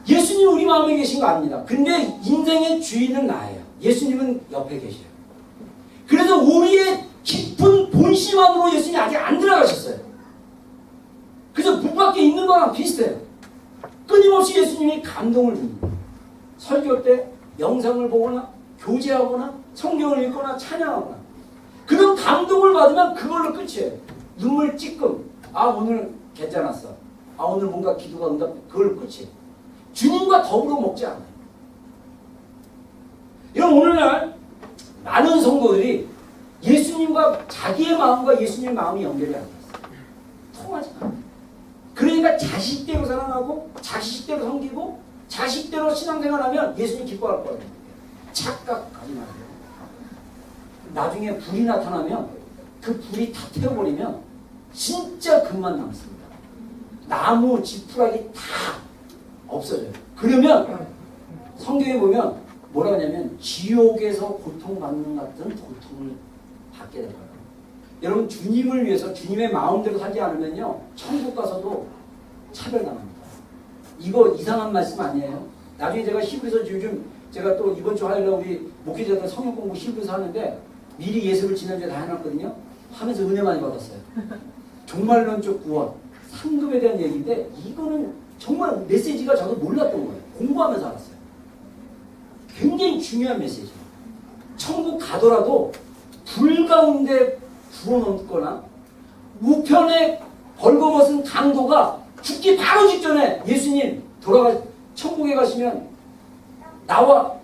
예수님 우리 마음에 계신 거 압니다. 근데 인생의 주인은 나예요. 예수님은 옆에 계셔요. 그래서 우리의 깊은 본심 안으로 예수님이 아직 안 들어가셨어요. 그래서 문 밖에 있는 거랑 비슷해요. 끊임없이 예수님이 감동을 줍니다. 설교 때 영상을 보거나 교제하거나 성경을 읽거나 찬양하거나 그런 감동을 받으면 그걸로 끝이에요. 눈물 찔끔. 아 오늘 괜찮았어. 아 오늘 뭔가 기도가 응답. 그걸로 끝이에요. 주님과 더불어 먹지 않아요. 이런 오늘날 많은 성도들이 예수님과 자기의 마음과 예수님의 마음이 연결이 안 됐어요. 통하지 않아요. 그러니까 자식대로 살아가고 자식대로 섬기고 자식대로 신앙생활하면 예수님 기뻐할 거예요. 착각하지 마세요. 나중에 불이 나타나면 그 불이 다 태워버리면 진짜 금만 남습니다. 나무, 지푸라기 다 없어져요. 그러면 성경에 보면 뭐라 하냐면 지옥에서 고통받는 같은 고통을 받게 될 거예요. 여러분 주님을 위해서 주님의 마음대로 살지 않으면요 천국 가서도 차별당합니다. 이거 이상한 말씀 아니에요. 나중에 제가 히브리서 요즘 제가 또 이번 주 화요일에 우리 목회자들 성경 공부 히브리서 하는데 미리 예습을 지난주에 다 해놨거든요. 하면서 은혜 많이 받았어요. 종말론적 구원, 상급에 대한 얘기인데 이거는 정말 메시지가 저도 몰랐던 거예요. 공부하면서 알았어요. 굉장히 중요한 메시지예요. 천국 가더라도 불 가운데 부어넣거나 우편에 벌거벗은 강도가 죽기 바로 직전에 예수님 천국에 가시면 나와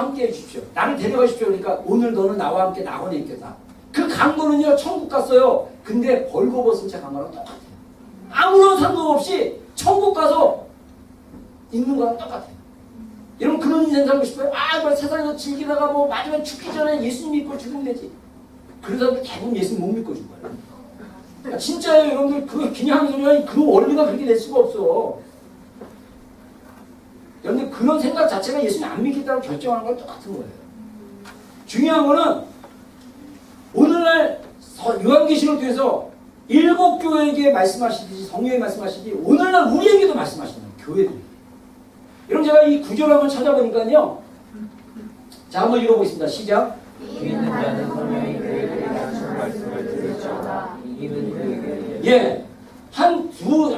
함께 해주십시오. 나를 데려가십시오. 그러니까 오늘 너는 나와 함께 낙원에 있겠다. 그 강도는요 천국 갔어요. 근데 벌거벗은 채 간 거랑 똑같아요. 아무런 상관없이 천국 가서 있는 거랑 똑같아요. 여러분 그런 인생 살고 싶어요? 뭐 세상에서 즐기다가 뭐 마지막에 죽기 전에 예수님 믿고 죽으면 되지. 그런 사람들 대부분 예수님 못 믿고 죽어요. 진짜예요, 여러분들. 그 그냥 소리가 그 원리가 그렇게 될 수가 없어. 여러분들 그런 생각 자체가 예수님 안 믿겠다고 결정하는 건 똑같은 거예요. 중요한 거는 오늘날 요한계시록 통해서 7 교회에게 말씀하시듯이 성령이 말씀하시듯이 오늘날 우리에게도 말씀하시는 거예요. 교회들이. 여러분 제가 이 구절을 한번 찾아보니까요. 자, 한번 읽어보겠습니다. 시작. 믿는 자는 성령이 그에게 하신 말씀을 들을지어다. 이기는 그에게 예,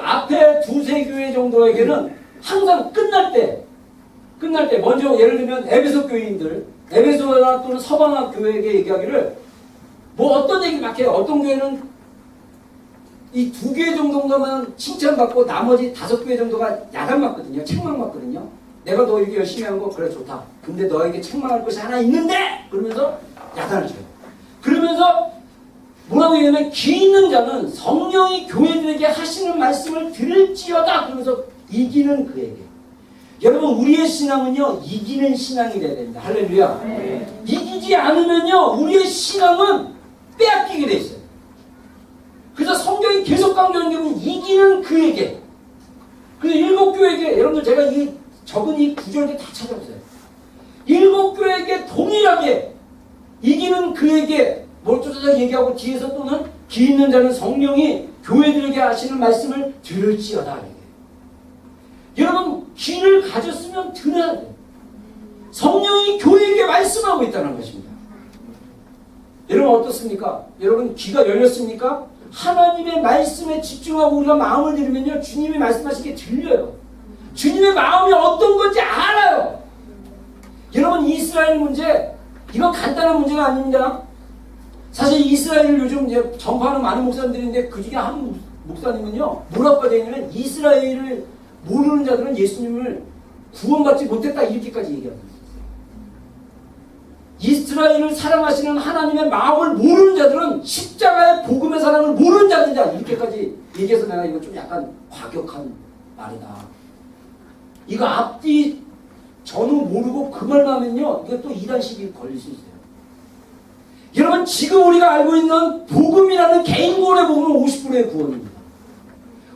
앞에 두세 교회 정도에게는 항상 끝날 때 먼저 예를 들면 에베소 교인들, 에베소나 또는 서방학 교회에게 얘기하기를 뭐 어떤 얘기 막 해요. 어떤 교회는 이 2개 정도만 칭찬받고 나머지 5개 정도가 야단맞거든요. 책망받거든요. 내가 너 이렇게 열심히 한 거 그래 좋다. 근데 너에게 책망할 것이 하나 있는데! 그러면서 야단을 쳐요. 그러면서 뭐라고 얘기하면 기 있는 자는 성령이 교회들에게 하시는 말씀을 들을지어다. 그러면서 이기는 그에게. 여러분 우리의 신앙은요 이기는 신앙이 돼야 됩니다. 할렐루야. 네. 이기지 않으면요 우리의 신앙은 빼앗기게 돼 있어요. 그래서 성경이 계속 강조하는 게 뭐냐면 이기는 그에게. 그래서 7 교회에게 여러분들 제가 이 적은 이 구절들 다 찾아보세요. 7 교회에게 동일하게 이기는 그에게 뭘 쫓아서 얘기하고 뒤에서 또는 기 있는 자는 성령이 교회들에게 하시는 말씀을 들을지어다. 여러분 귀를 가졌으면 들어야 돼요. 성령이 교회에게 말씀하고 있다는 것입니다. 여러분 어떻습니까? 여러분 귀가 열렸습니까? 하나님의 말씀에 집중하고 우리가 마음을 들으면요 주님이 말씀하시게 들려요. 주님의 마음이 어떤 건지 알아요. 여러분 이스라엘 문제 이건 간단한 문제가 아닙니다. 사실 이스라엘을 요즘 이제 전파하는 많은 목사님들인데 그 중에 한 목사님은요 뭐라고 되냐면 이스라엘을 모르는 자들은 예수님을 구원받지 못했다 이렇게까지 얘기합니다. 이스라엘을 사랑하시는 하나님의 마음을 모르는 자들은 십자가의 복음의 사랑을 모르는 자들이다 이렇게까지 얘기해서 내가 이거 좀 약간 과격한 말이다. 이거 앞뒤 전후 모르고 그 말만 하면요 이거 또 이단식이 걸릴 수 있어요. 여러분 지금 우리가 알고 있는 복음이라는 개인 구원의 복음은 50%의 구원입니다.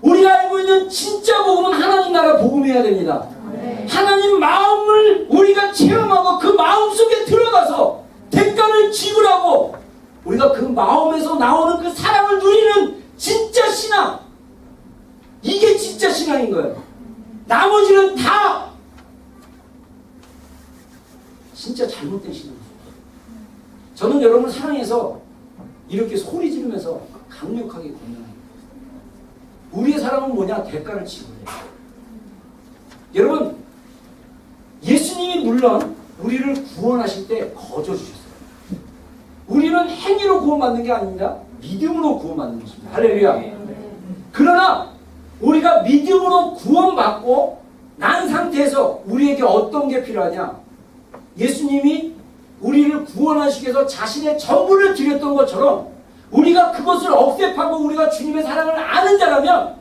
우리가 알고 있는 진짜 복음은 하나님 나라 복음이어야 됩니다. 하나님 마음을 우리가 체험하고 그 마음 속에 들어가서 대가를 지불하고 우리가 그 마음에서 나오는 그 사랑을 누리는 진짜 신앙. 이게 진짜 신앙인 거예요. 나머지는 다 진짜 잘못된 신앙이에요. 저는 여러분을 사랑해서 이렇게 소리 지르면서 강력하게 권면합니다. 우리의 사랑은 뭐냐? 대가를 지불해요. 여러분 예수님이 물론 우리를 구원하실 때 거저 주셨어요. 우리는 행위로 구원받는 게 아닙니다. 믿음으로 구원받는 것입니다. 할렐루야. 그러나 우리가 믿음으로 구원받고 난 상태에서 우리에게 어떤 게 필요하냐? 예수님이 우리를 구원하시기 위해서 자신의 전부를 드렸던 것처럼 우리가 그것을 억셉하고 우리가 주님의 사랑을 아는 자라면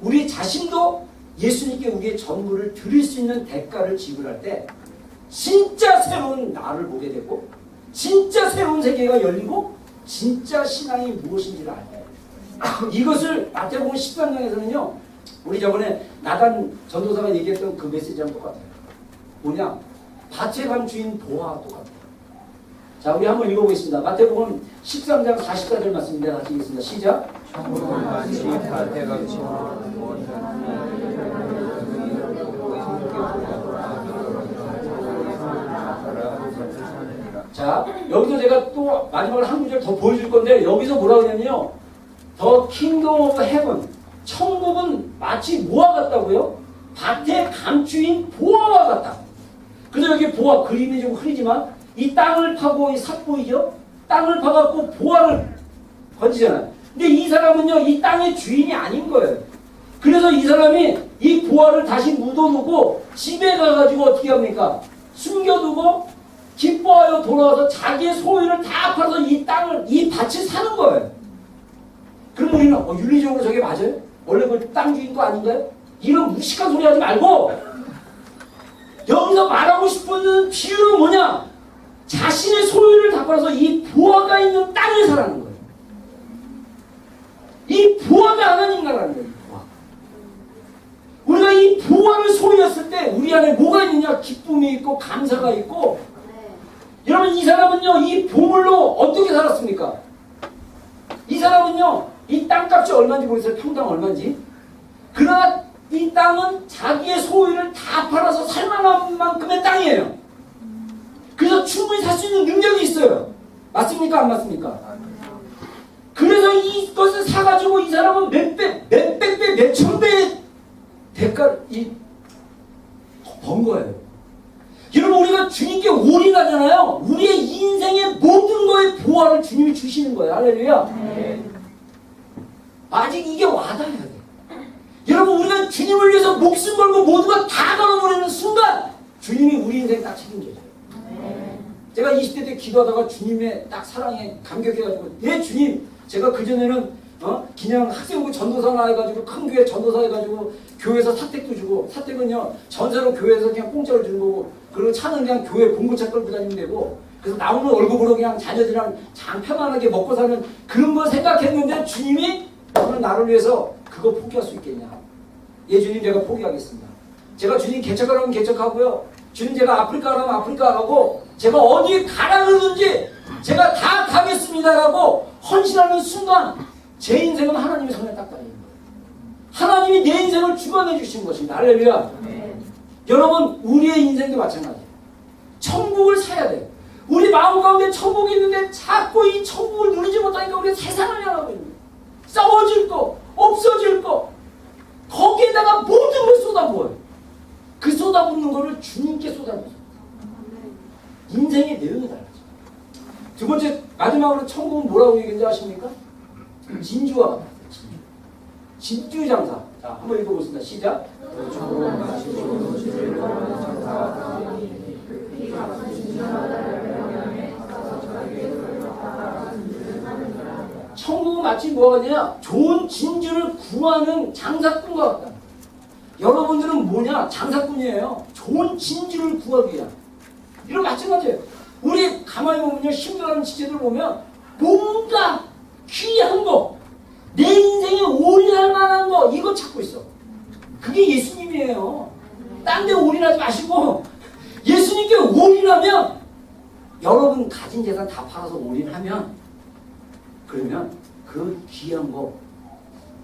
우리 자신도 예수님께 우리의 전부를 드릴 수 있는 대가를 지불할 때 진짜 새로운 나를 보게 되고 진짜 새로운 세계가 열리고 진짜 신앙이 무엇인지를 알아요. 이것을 마태복음 13장에서는요 우리 저번에 나단 전도사가 얘기했던 그 메시지랑 똑같아요. 뭐냐? 밭에 간 주인 보아와 똑같아요. 자 우리 한번 읽어보겠습니다. 마태복음 13장 40까지 말씀입니다. 같이 읽겠습니다. 시작. 천국은 마치 밭에 같이 자 여기서 제가 또 마지막으로 한 구절 더 보여줄 건데 여기서 뭐라고 하냐면요 The Kingdom of Heaven 천국은 마치 뭐와 같다고요? 밭에 감추인 보아와 같다. 그래서 여기 보아 그림이 좀 흐리지만 이 땅을 파고 이 삽 보이죠? 땅을 파갖고 보아를 건지잖아요. 근데 이 사람은요 이 땅의 주인이 아닌 거예요. 그래서 이 사람이 이 보아를 다시 묻어두고 집에 가가지고 어떻게 합니까? 숨겨두고 기뻐하여 돌아와서 자기의 소유를 다 팔아서 이 땅을 이 밭을 사는 거예요. 그럼 우리는 윤리적으로 저게 맞아요? 원래 그 땅 주인 거 아닌가요? 이런 무식한 소리 하지 말고 여기서 말하고 싶은 비유는 뭐냐? 자신의 소유를 다 팔아서 이 보아가 있는 땅을 사라는 거예요. 이 부활이 하나님이라는 거예요. 부활. 우리가 이 부활을 소유했을 때 우리 안에 뭐가 있느냐? 기쁨이 있고 감사가 있고. 여러분 이 사람은요 이 보물로 어떻게 살았습니까? 이 사람은요 이 땅값이 얼마인지 모르겠어요. 평당 얼마인지. 그러나 이 땅은 자기의 소유를 다 팔아서 살만한 만큼의 땅이에요. 그래서 충분히 살 수 있는 능력이 있어요. 맞습니까? 안 맞습니까? 그래서 이것을 사가지고 이 사람은 몇백 배, 몇천 배의 대가를 번 거예요. 여러분 우리가 주님께 올인하잖아요. 우리의 인생의 모든 거에 보화를 주님이 주시는 거예요. 할렐루야. 아직 이게 와닿아야 돼. 여러분 우리가 주님을 위해서 목숨 걸고 모든 걸 다 걸어버리는 순간 주님이 우리 인생 딱 책임져요. 제가 20대 때 기도하다가 주님의 딱 사랑에 감격해가지고 예 주님 제가 그전에는 그냥 학생부 전도사나 해가지고 큰 교회 전도사 해가지고 교회에서 사택도 주고 사택은요 전세로 교회에서 그냥 공짜로 주는 거고 그리고 차는 그냥 교회 봉고차 끌고 다니면 되고 그래서 나오는 월급으로 그냥 자녀들이랑 장 편안하게 먹고 사는 그런 거 생각했는데 주님이 오늘 나를 위해서 그거 포기할 수 있겠냐. 예 주님 제가 포기하겠습니다. 제가 주님 개척하라면 개척하고요. 주님 제가 아프리카 가라면 아프리카 가고 제가 어디 가라 그러든지 제가 다 가겠습니다라고 헌신하는 순간 제 인생은 하나님의 손에 딱 달린 거예요. 하나님이 내 인생을 주관해 주신 것입니다. 할렐루야. 여러분 우리의 인생도 마찬가지예요. 천국을 사야 돼요. 우리 마음 가운데 천국이 있는데 자꾸 이 천국을 누리지 못하니까 우리가 세상을 향하고 있는 거예요. 싸워질 거 없어질 거 거기에다가 모든 걸 쏟아부어요. 그 쏟아붓는 거를 주님께 쏟아부어요. 인생의 내용이 달라져. 두 번째 마지막으로 천국은 뭐라고 얘기했는지 아십니까? 진주와 같아요. 진주 장사. 자, 한번 읽어보겠습니다. 시작. 천국은 마치 뭐냐? 좋은 진주를 구하는 장사꾼과 같다. 여러분들은 뭐냐? 장사꾼이에요. 좋은 진주를 구하기 위한. 이런 마찬가지예요. 우리 가만히 보면요. 힘들어하는 지체들 보면 뭔가 귀한 거, 내 인생에 올인할 만한 거 이거 찾고 있어. 그게 예수님이에요. 딴 데 올인하지 마시고 예수님께 올인하면 여러분 가진 재산 다 팔아서 올인하면 그러면 그 귀한 거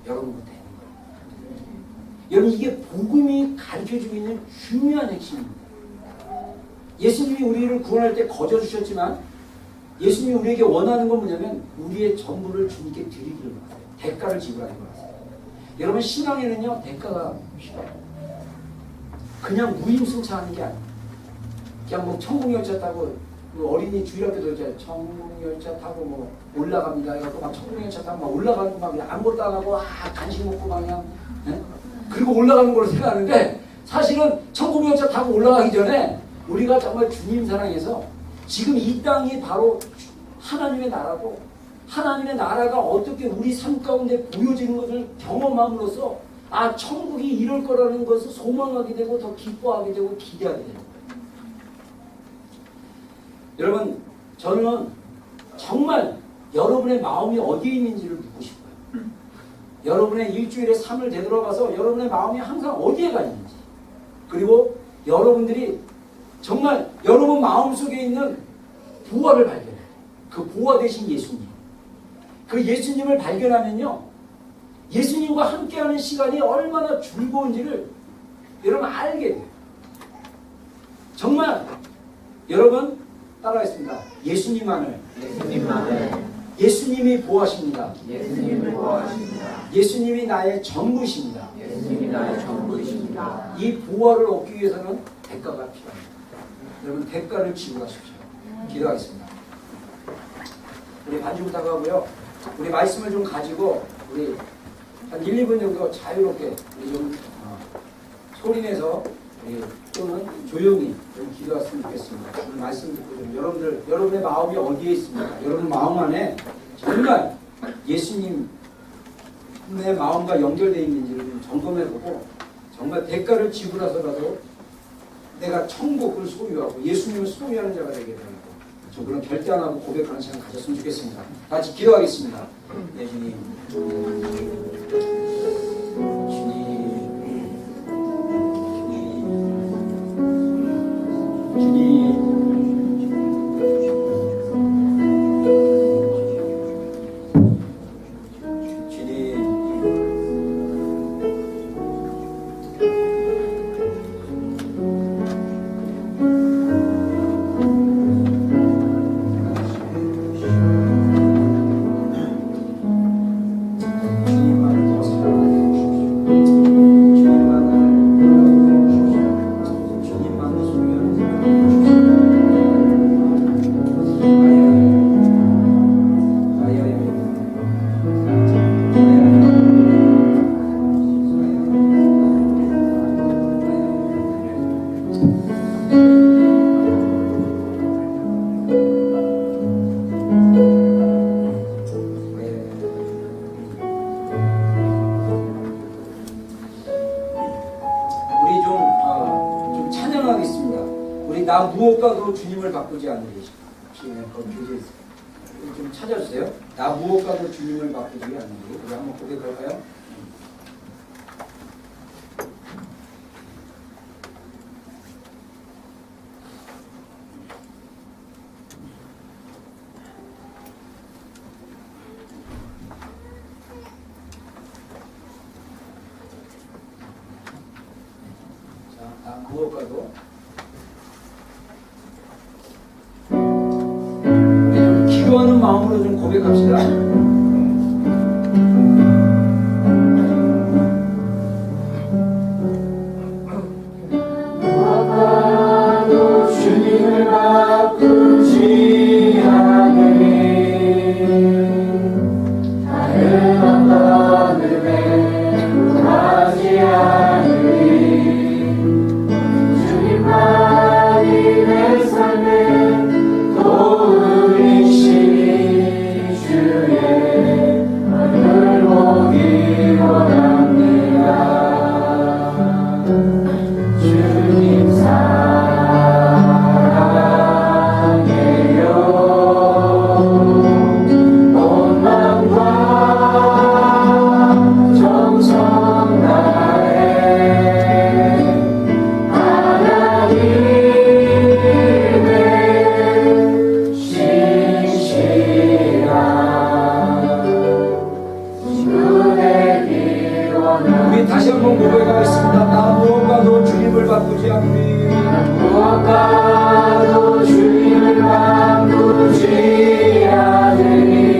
여러분 거 되는 거예요. 여러분 이게 복음이 가르쳐주고 있는 중요한 핵심입니다. 예수님이 우리를 구원할 때 거저 주셨지만 예수님이 우리에게 원하는 건 뭐냐면 우리의 전부를 주님께 드리기를 원하세요. 대가를 지불하는 거라세요. 여러분 신앙에는요 대가가 필요해요. 그냥 무임승차하는 게 아니에요. 그냥 뭐 천국열차 타고 그 어린이 주일학교도 이제 천국열차 타고 뭐 올라갑니다. 그래갖고 막 천국열차 타고 막 올라가는 거 막 아무것도 안 하고 간식 먹고 막 그냥 그리고 올라가는 걸로 생각하는데 사실은 천국열차 타고 올라가기 전에 우리가 정말 주님 사랑해서 지금 이 땅이 바로 하나님의 나라고 하나님의 나라가 어떻게 우리 삶 가운데 보여지는 것을 경험함으로써 아 천국이 이럴 거라는 것을 소망하게 되고 더 기뻐하게 되고 기대하게 되는 거예요. 여러분 저는 정말 여러분의 마음이 어디에 있는지를 묻고 싶어요. 여러분의 일주일에 3을 되돌아가서 여러분의 마음이 항상 어디에 가 있는지 그리고 여러분들이 정말 여러분 마음속에 있는 보화를 발견해요. 그 보화 대신 예수님. 그 예수님을 발견하면요. 예수님과 함께하는 시간이 얼마나 즐거운지를 여러분 알게 돼요. 정말 여러분 따라하겠습니다. 예수님만을 예수님이 보호하십니다. 예수님이 나의 전부이십니다. 이 보호를 얻기 위해서는 대가가 필요합니다. 여러분 대가를 지불하십시오. 기도하겠습니다. 우리 반주 부탁하고요. 우리 말씀을 좀 가지고 우리 한 1, 2분 정도 자유롭게 우리 좀 소리내서 또는 조용히 좀 기도했으면 좋겠습니다. 오늘 말씀 듣고 좀 여러분의 마음이 어디에 있습니까? 여러분 마음 안에 정말 예수님의 마음과 연결되어 있는지를 좀 점검해보고 정말 대가를 지불해서라도 내가 천국을 소유하고 예수님을 소유하는 자가 되게 되고 저 그런 결단하고 고백하는 시간 가졌으면 좋겠습니다. 같이 기도하겠습니다. 네, 주님. 나 무엇과도 주님을 바꾸지 않으리. 좀 찾아주세요. 나 무엇과도 주님을 바꾸지 않으리. 우리 한번 고백할까요? 자, 나 무엇과도 기도하는 마음으로 좀 고백합시다. 무엇과도 주님을 바꾸지 않으리. 다른 어떤 은혜 구하지 않으리. 주님만이 내 삶의 도움이시니 주의 얼굴 보기 원합니다. 주님 사랑해요. 온 마음과 정성 다해 하나님의 신실한 주되기 원합니다. 우리 다시 한번 고백하겠습니다. 나 무엇과도 주님을 바꾸지 않으리. 무엇과도 주님을 바꾸지 않으니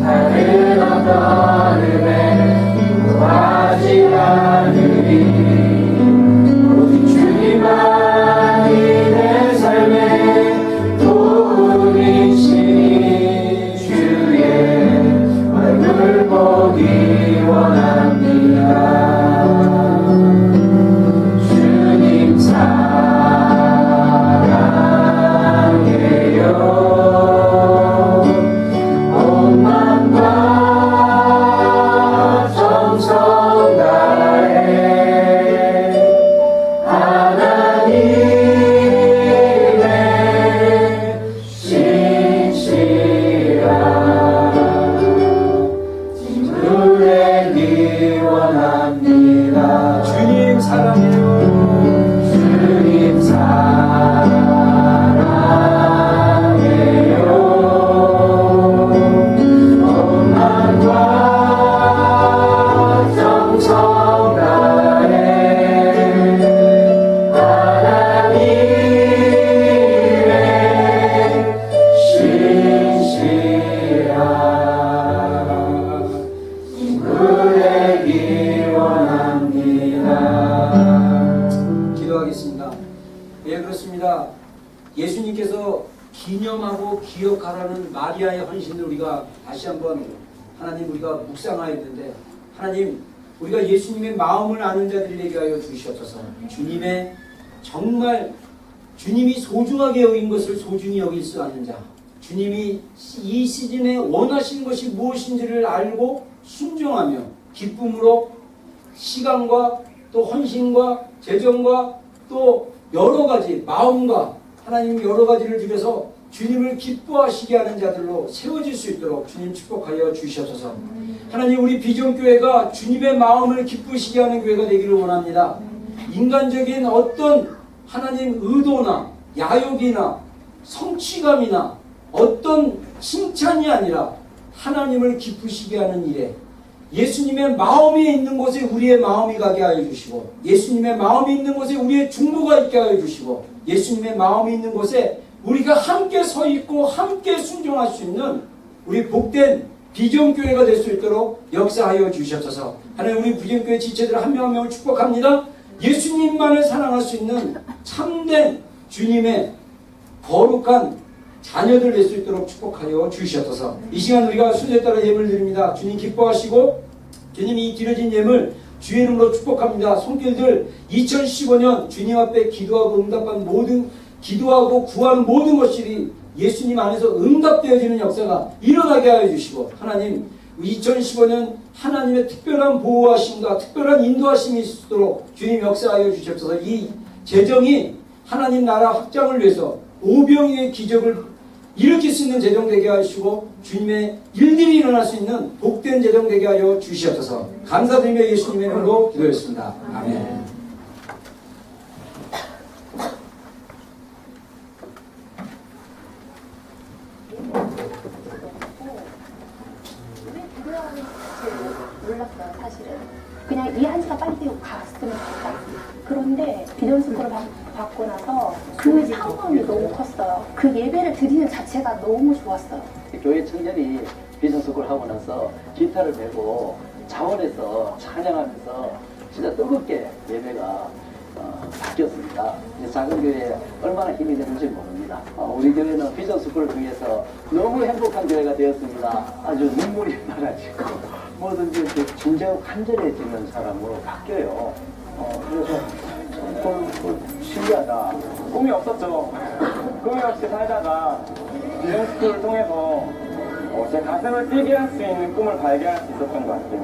다른 어떤 은혜 구하지 않으니 오직 주님만이 내 삶의 도움이시니 주의 얼굴 보기 원합니다. 주님 사랑해요. 온 마음과 정성 다해 하나님의 신실한 주되기 원합니다. 주님 사랑해요. 주님 사랑해요. 온 마음과 정성 다해 하나님의 신실한 주되기 원합니다. 기도하겠습니다. 예, 그렇습니다. 예수님께서 기념하고 기억하라는 마리아의 헌신을 우리가 다시 한번 하나님 우리가 묵상해야 되는데, 하나님 우리가 예수님의 마음을 아는 자들이 되게 하여 주시옵소서. 주님의 정말 주님이 소중하게 여긴 것을 소중히 여길 수 아는 자, 주님이 이 시즌에 원하시는 것이 무엇인지를 알고 순종하며 기쁨으로 시간과 또 헌신과 재정과 또 여러 가지 마음과 하나님 여러 가지를 들여서 주님을 기뻐하시게 하는 자들로 세워질 수 있도록 주님 축복하여 주시옵소서. 하나님 우리 비전교회가 주님의 마음을 기쁘시게 하는 교회가 되기를 원합니다. 인간적인 어떤 하나님 의도나 야욕이나 성취감이나 어떤 칭찬이 아니라 하나님을 기쁘시게 하는 일에 예수님의 마음이 있는 곳에 우리의 마음이 가게 하여 주시고 예수님의 마음이 있는 곳에 우리의 중보가 있게 하여 주시고 예수님의 마음이 있는 곳에 우리가 함께 서 있고 함께 순종할 수 있는 우리 복된 비전교회가 될 수 있도록 역사하여 주시옵소서. 하나님 우리 비전교회 지체들 한 명 한 명을 축복합니다. 예수님만을 사랑할 수 있는 참된 주님의 거룩한 자녀들 될 수 있도록 축복하여 주시옵소서. 이 시간 우리가 순서에 따라 예물을 드립니다. 주님 기뻐하시고 주님이 이 드려진 예물 주의 이름으로 축복합니다. 손길들 2015년 주님 앞에 기도하고 응답한 모든 기도하고 구하는 모든 것들이 예수님 안에서 응답되어지는 역사가 일어나게 하여 주시고 하나님 2015년 하나님의 특별한 보호하심과 특별한 인도하심이 있도록 주님 역사하여 주시옵소서. 이 재정이 하나님 나라 확장을 위해서 오병이의 기적을 일으킬 수 있는 재정 되게 하시고 주님의 일들이 일어날 수 있는 복된 재정 되게 하여 주시옵소서. 감사드리며 예수님의 이름으로 기도했습니다. 아멘. 몰랐어요, 사실은. 그냥 이 한 시간 빨리 뛰고 갔으면 좋겠다. 그런데 비전스쿨을 받고 나서 그 상황이 너무 컸어요. 그 예배를 드리는 자체가 너무 좋았어요. 교회 청년이 비전스쿨 하고 나서 기타를 배고 자원해서 찬양하면서 진짜 뜨겁게 예배가 바뀌었습니다. 작은 교회에 얼마나 힘이 되는지 모릅니다. 우리 교회는 비전스쿨을 통해서 너무 행복한 교회가 되었습니다. 아주 눈물이 나가지고 뭐든지 이렇게 진정 간절해지는 사람으로 바뀌어요. 그래서 신기하다. 꿈이 없었죠. 꿈이 없이 살다가 비전스쿨을 통해서 제 가슴을 뛰게 할 수 있는 꿈을 발견할 수 있었던 것 같아요.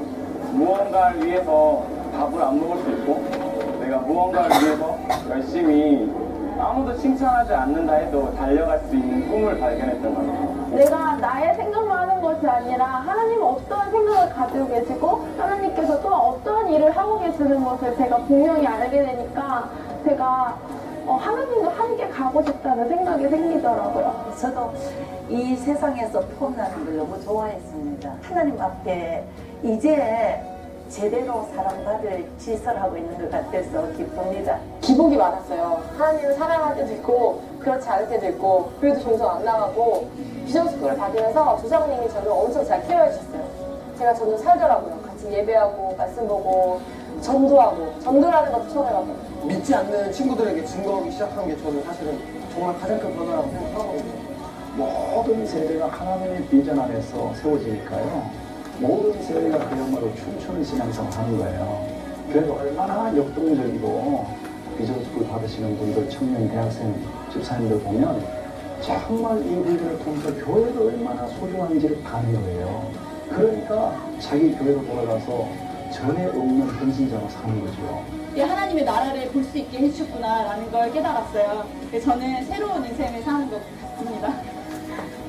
무언가를 위해서 밥을 안 먹을 수 있고 내가 무언가를 위해서 열심히 아무도 칭찬하지 않는다 해도 달려갈 수 있는 꿈을 발견했던 것 같아요. 내가 나의 생각만 하는 것이 아니라 하나님은 어떠한 생각을 가지고 계시고 하나님께서 또 어떠한 일을 하고 계시는 것을 제가 분명히 알게 되니까 제가 하나님과 함께 가고 싶다는 생각이 생기더라고요. 저도 이 세상에서 폼나는 걸 너무 좋아했습니다. 하나님 앞에 이제 제대로 사랑받을 짓을 하고 있는 것 같아서 기쁩니다. 기복이 많았어요. 하나님을 사랑할 때도 있고 그렇지 않을 때도 있고 그래도 종종 안 나가고 비전스쿨을 다니면서 조장님이 저를 엄청 잘 케어해 주셨어요. 제가 점점 살더라고요. 같이 예배하고 말씀 보고 전도라는 것도 처음 해봤거든요. 믿지 않는 친구들에게 증거하기 시작한 게 저는 사실은 정말 가장 큰 변화라고 생각하거든요. 모든 세대가 하나님의 비전 안에서 세워지니까요. 모든 세대가 그야말로 춤추는 신앙생활 하는 거예요. 그래서 얼마나 역동적이고 비전스쿨 받으시는 분들, 청년, 대학생, 집사님들 보면 정말 이 분들을 통해서 교회가 얼마나 소중한지를 아는 거예요. 그러니까 자기 교회로 돌아가서 전에 없는 헌신자로 사는 거죠. 하나님의 나라를 볼 수 있게 해주셨구나라는 걸 깨달았어요. 저는 새로운 인생을 사는 것 같습니다.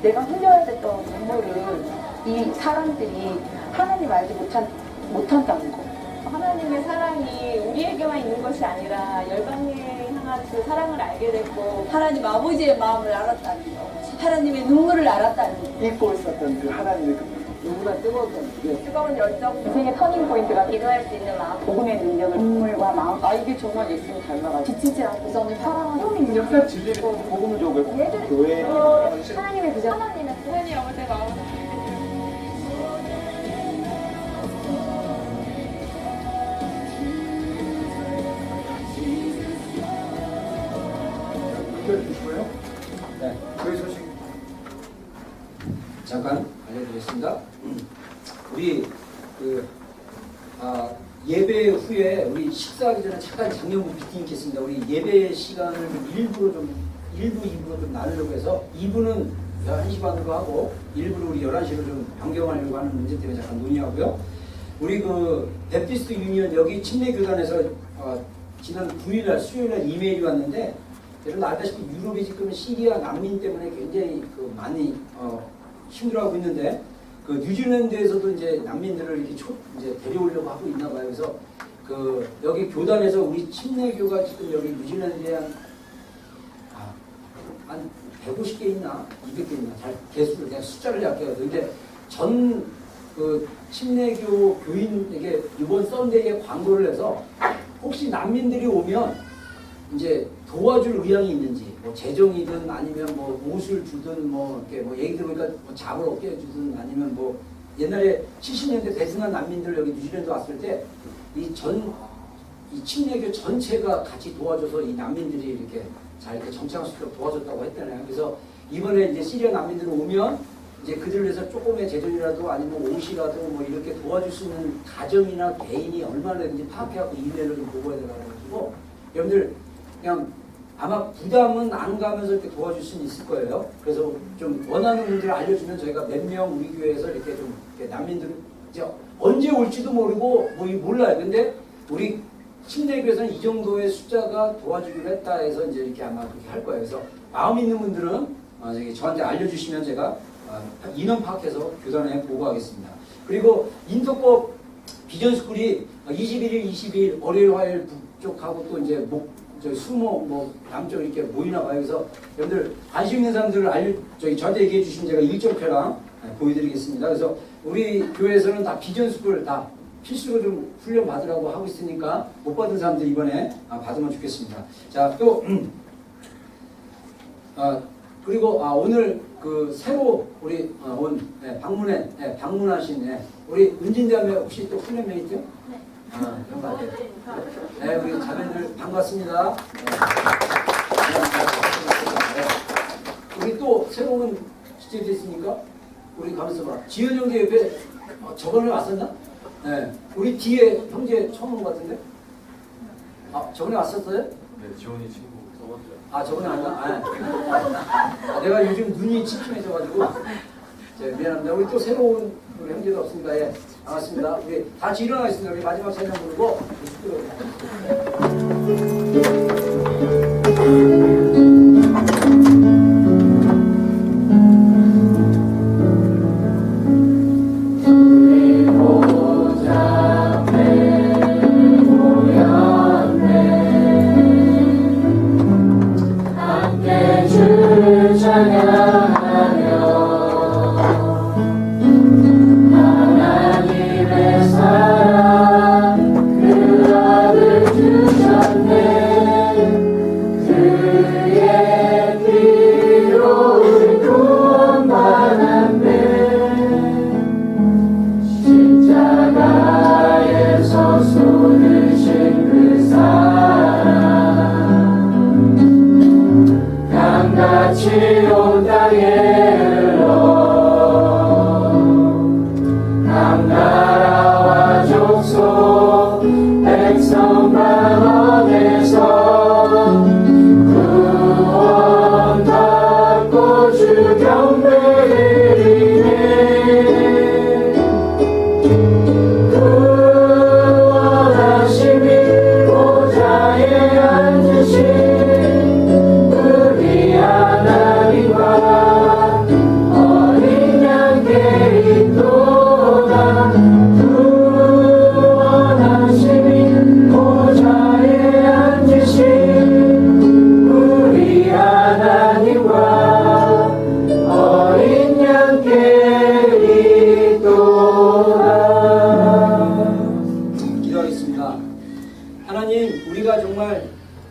내가 흘려야 됐던 눈물을 이 사람들이 하나님 알지 못한다는 거. 하나님의 사랑이 우리에게만 있는 것이 아니라 열방에 향한 그 사랑을 알게 됐고 하나님 아버지의 마음을 알았다는 거. 하나님의 눈물을 알았다는 거. 잊고 있었던 그 하나님의 누구나 뜨거웠던 그게 뜨거운 열정, 인생의 터닝 포인트가 기도할 수 있는 마음, 복음의 능력을 눈물과 마음. 이게 정말 예수님 닮아가지고 지치지 않고 저는 사랑하는 역사 진리를 복음적으로 교회 하나님의 비전. 하나님의 아버지의 마음. 네, 교회 소식 잠깐 알려드리겠습니다. 우리 예배 후에 우리 식사하기 전에 잠깐 장려부 미팅 있겠습니다. 우리 예배 시간을 일부 2부로 좀 나누려고 해서 2부는 11시 반으로 하고 일부러 우리 11시로 좀 변경하려고 하는 문제 때문에 잠깐 논의하고요. 우리 베프티스트 유니언 여기 침례교단에서 지난 9일날 수요일날 이메일이 왔는데 여러분 알다시피 유럽이 지금 시리아 난민 때문에 굉장히 많이 힘들어하고 있는데 그 뉴질랜드에서도 이제 난민들을 이렇게 이제 데려오려고 하고 있나 봐요. 그래서 여기 교단에서 우리 침례교가 지금 여기 뉴질랜드에 한 150개 있나 200개 있나 잘 개수를 그냥 숫자를 약해요. 근데 침례교 교인에게 이번 썬데이에 광고를 해서 혹시 난민들이 오면 이제 도와줄 의향이 있는지 뭐 재정이든 아니면 뭐 옷을 주든 뭐 이렇게 뭐 얘기 들으니까 뭐 잡을 어깨 주든 아니면 뭐 옛날에 70년대 베트남 난민들 여기 뉴질랜드 왔을 때 이 침례교 전체가 같이 도와줘서 이 난민들이 이렇게 잘 이렇게 정착할 수 있도록 도와줬다고 했잖아요. 그래서 이번에 이제 시리아 난민들 오면 이제 그들을 위해서 조금의 재정이라도 아니면 옷이라도 뭐 이렇게 도와줄 수 있는 가정이나 개인이 얼마나 되는지 파악해갖고 이메일을 좀 보고해야 돼가지고 여러분들 그냥 아마 부담은 안 가면서 이렇게 도와줄 수는 있을 거예요. 그래서 좀 원하는 분들을 알려주면 저희가 몇 명 우리 교회에서 이렇게 좀 이렇게 난민들 이제 언제 올지도 모르고 뭐 몰라요. 근데 우리 침례교에서는 이 정도의 숫자가 도와주기로 했다 해서 이제 이렇게 아마 그렇게 할 거예요. 그래서 마음 있는 분들은 저한테 알려주시면 제가 인원 파악해서 교단에 보고하겠습니다. 그리고 인터법 비전스쿨이 21일, 22일 월요일, 화요일 북쪽하고 또 이제 수모 뭐 남쪽 이렇게 모이나 봐요. 그래서 여러분들 관심 있는 사람들을 저한테 얘기해 주시면 제가 일정표랑 보여드리겠습니다. 그래서 우리 교회에서는 다 비전스쿨 다 필수로 좀 훈련 받으라고 하고 있으니까 못 받은 사람들 이번에 받으면 좋겠습니다. 자, 또 그리고 오늘 새로 우리 방문하신 우리 은진자매 혹시 또 훈련 메이트? 네. 그런 것 같아요. 네, 우리 자매들 반갑습니다. 네. 우리 또 새로운 스튜디오 있으니까 우리 가면서 봐. 지현 형제 옆에 저번에 왔었나? 네. 우리 뒤에 형제 처음 온 것 같은데? 저번에 왔었어요? 네, 지원이 친구 저번주에. 저번에 왔나? 내가 요즘 눈이 침침해져가지고 미안합니다. 우리 또 새로운 우리 형제도 없습니다. 예, 반갑습니다. 우리 다 같이 일어나겠습니다. 우리 마지막 찬양 부르고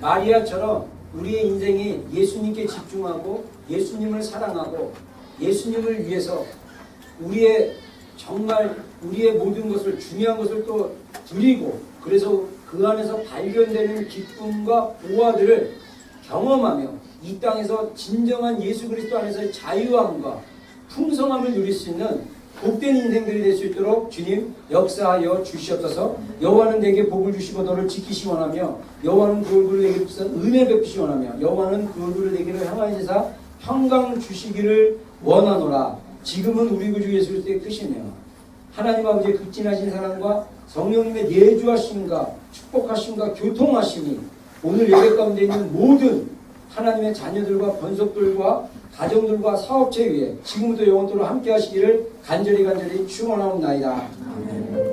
마리아처럼 우리의 인생이 예수님께 집중하고 예수님을 사랑하고 예수님을 위해서 우리의 모든 것을 중요한 것을 또 드리고 그래서 그 안에서 발견되는 기쁨과 보화들을 경험하며 이 땅에서 진정한 예수 그리스도 안에서의 자유함과 풍성함을 누릴 수 있는 복된 인생들이 될 수 있도록 주님 역사하여 주시옵소서. 여호와는 내게 복을 주시고 너를 지키시 원하며 여호와는 그 얼굴을 내게 비사 은혜 베푸시 원하며 여호와는 그 얼굴을 내게로 향하시사 평강 주시기를 원하노라. 지금은 우리 구주 예수 그리스도의 뜻이며 하나님 아버지의 극진하신 사랑과 성령님의 내주하심과 축복하심과 교통하심이 오늘 예배 가운데 있는 모든 하나님의 자녀들과 권속들과 가정들과 사업체 위에 지금부터 영원토록 함께 하시기를 간절히 축원하옵나이다. 아멘.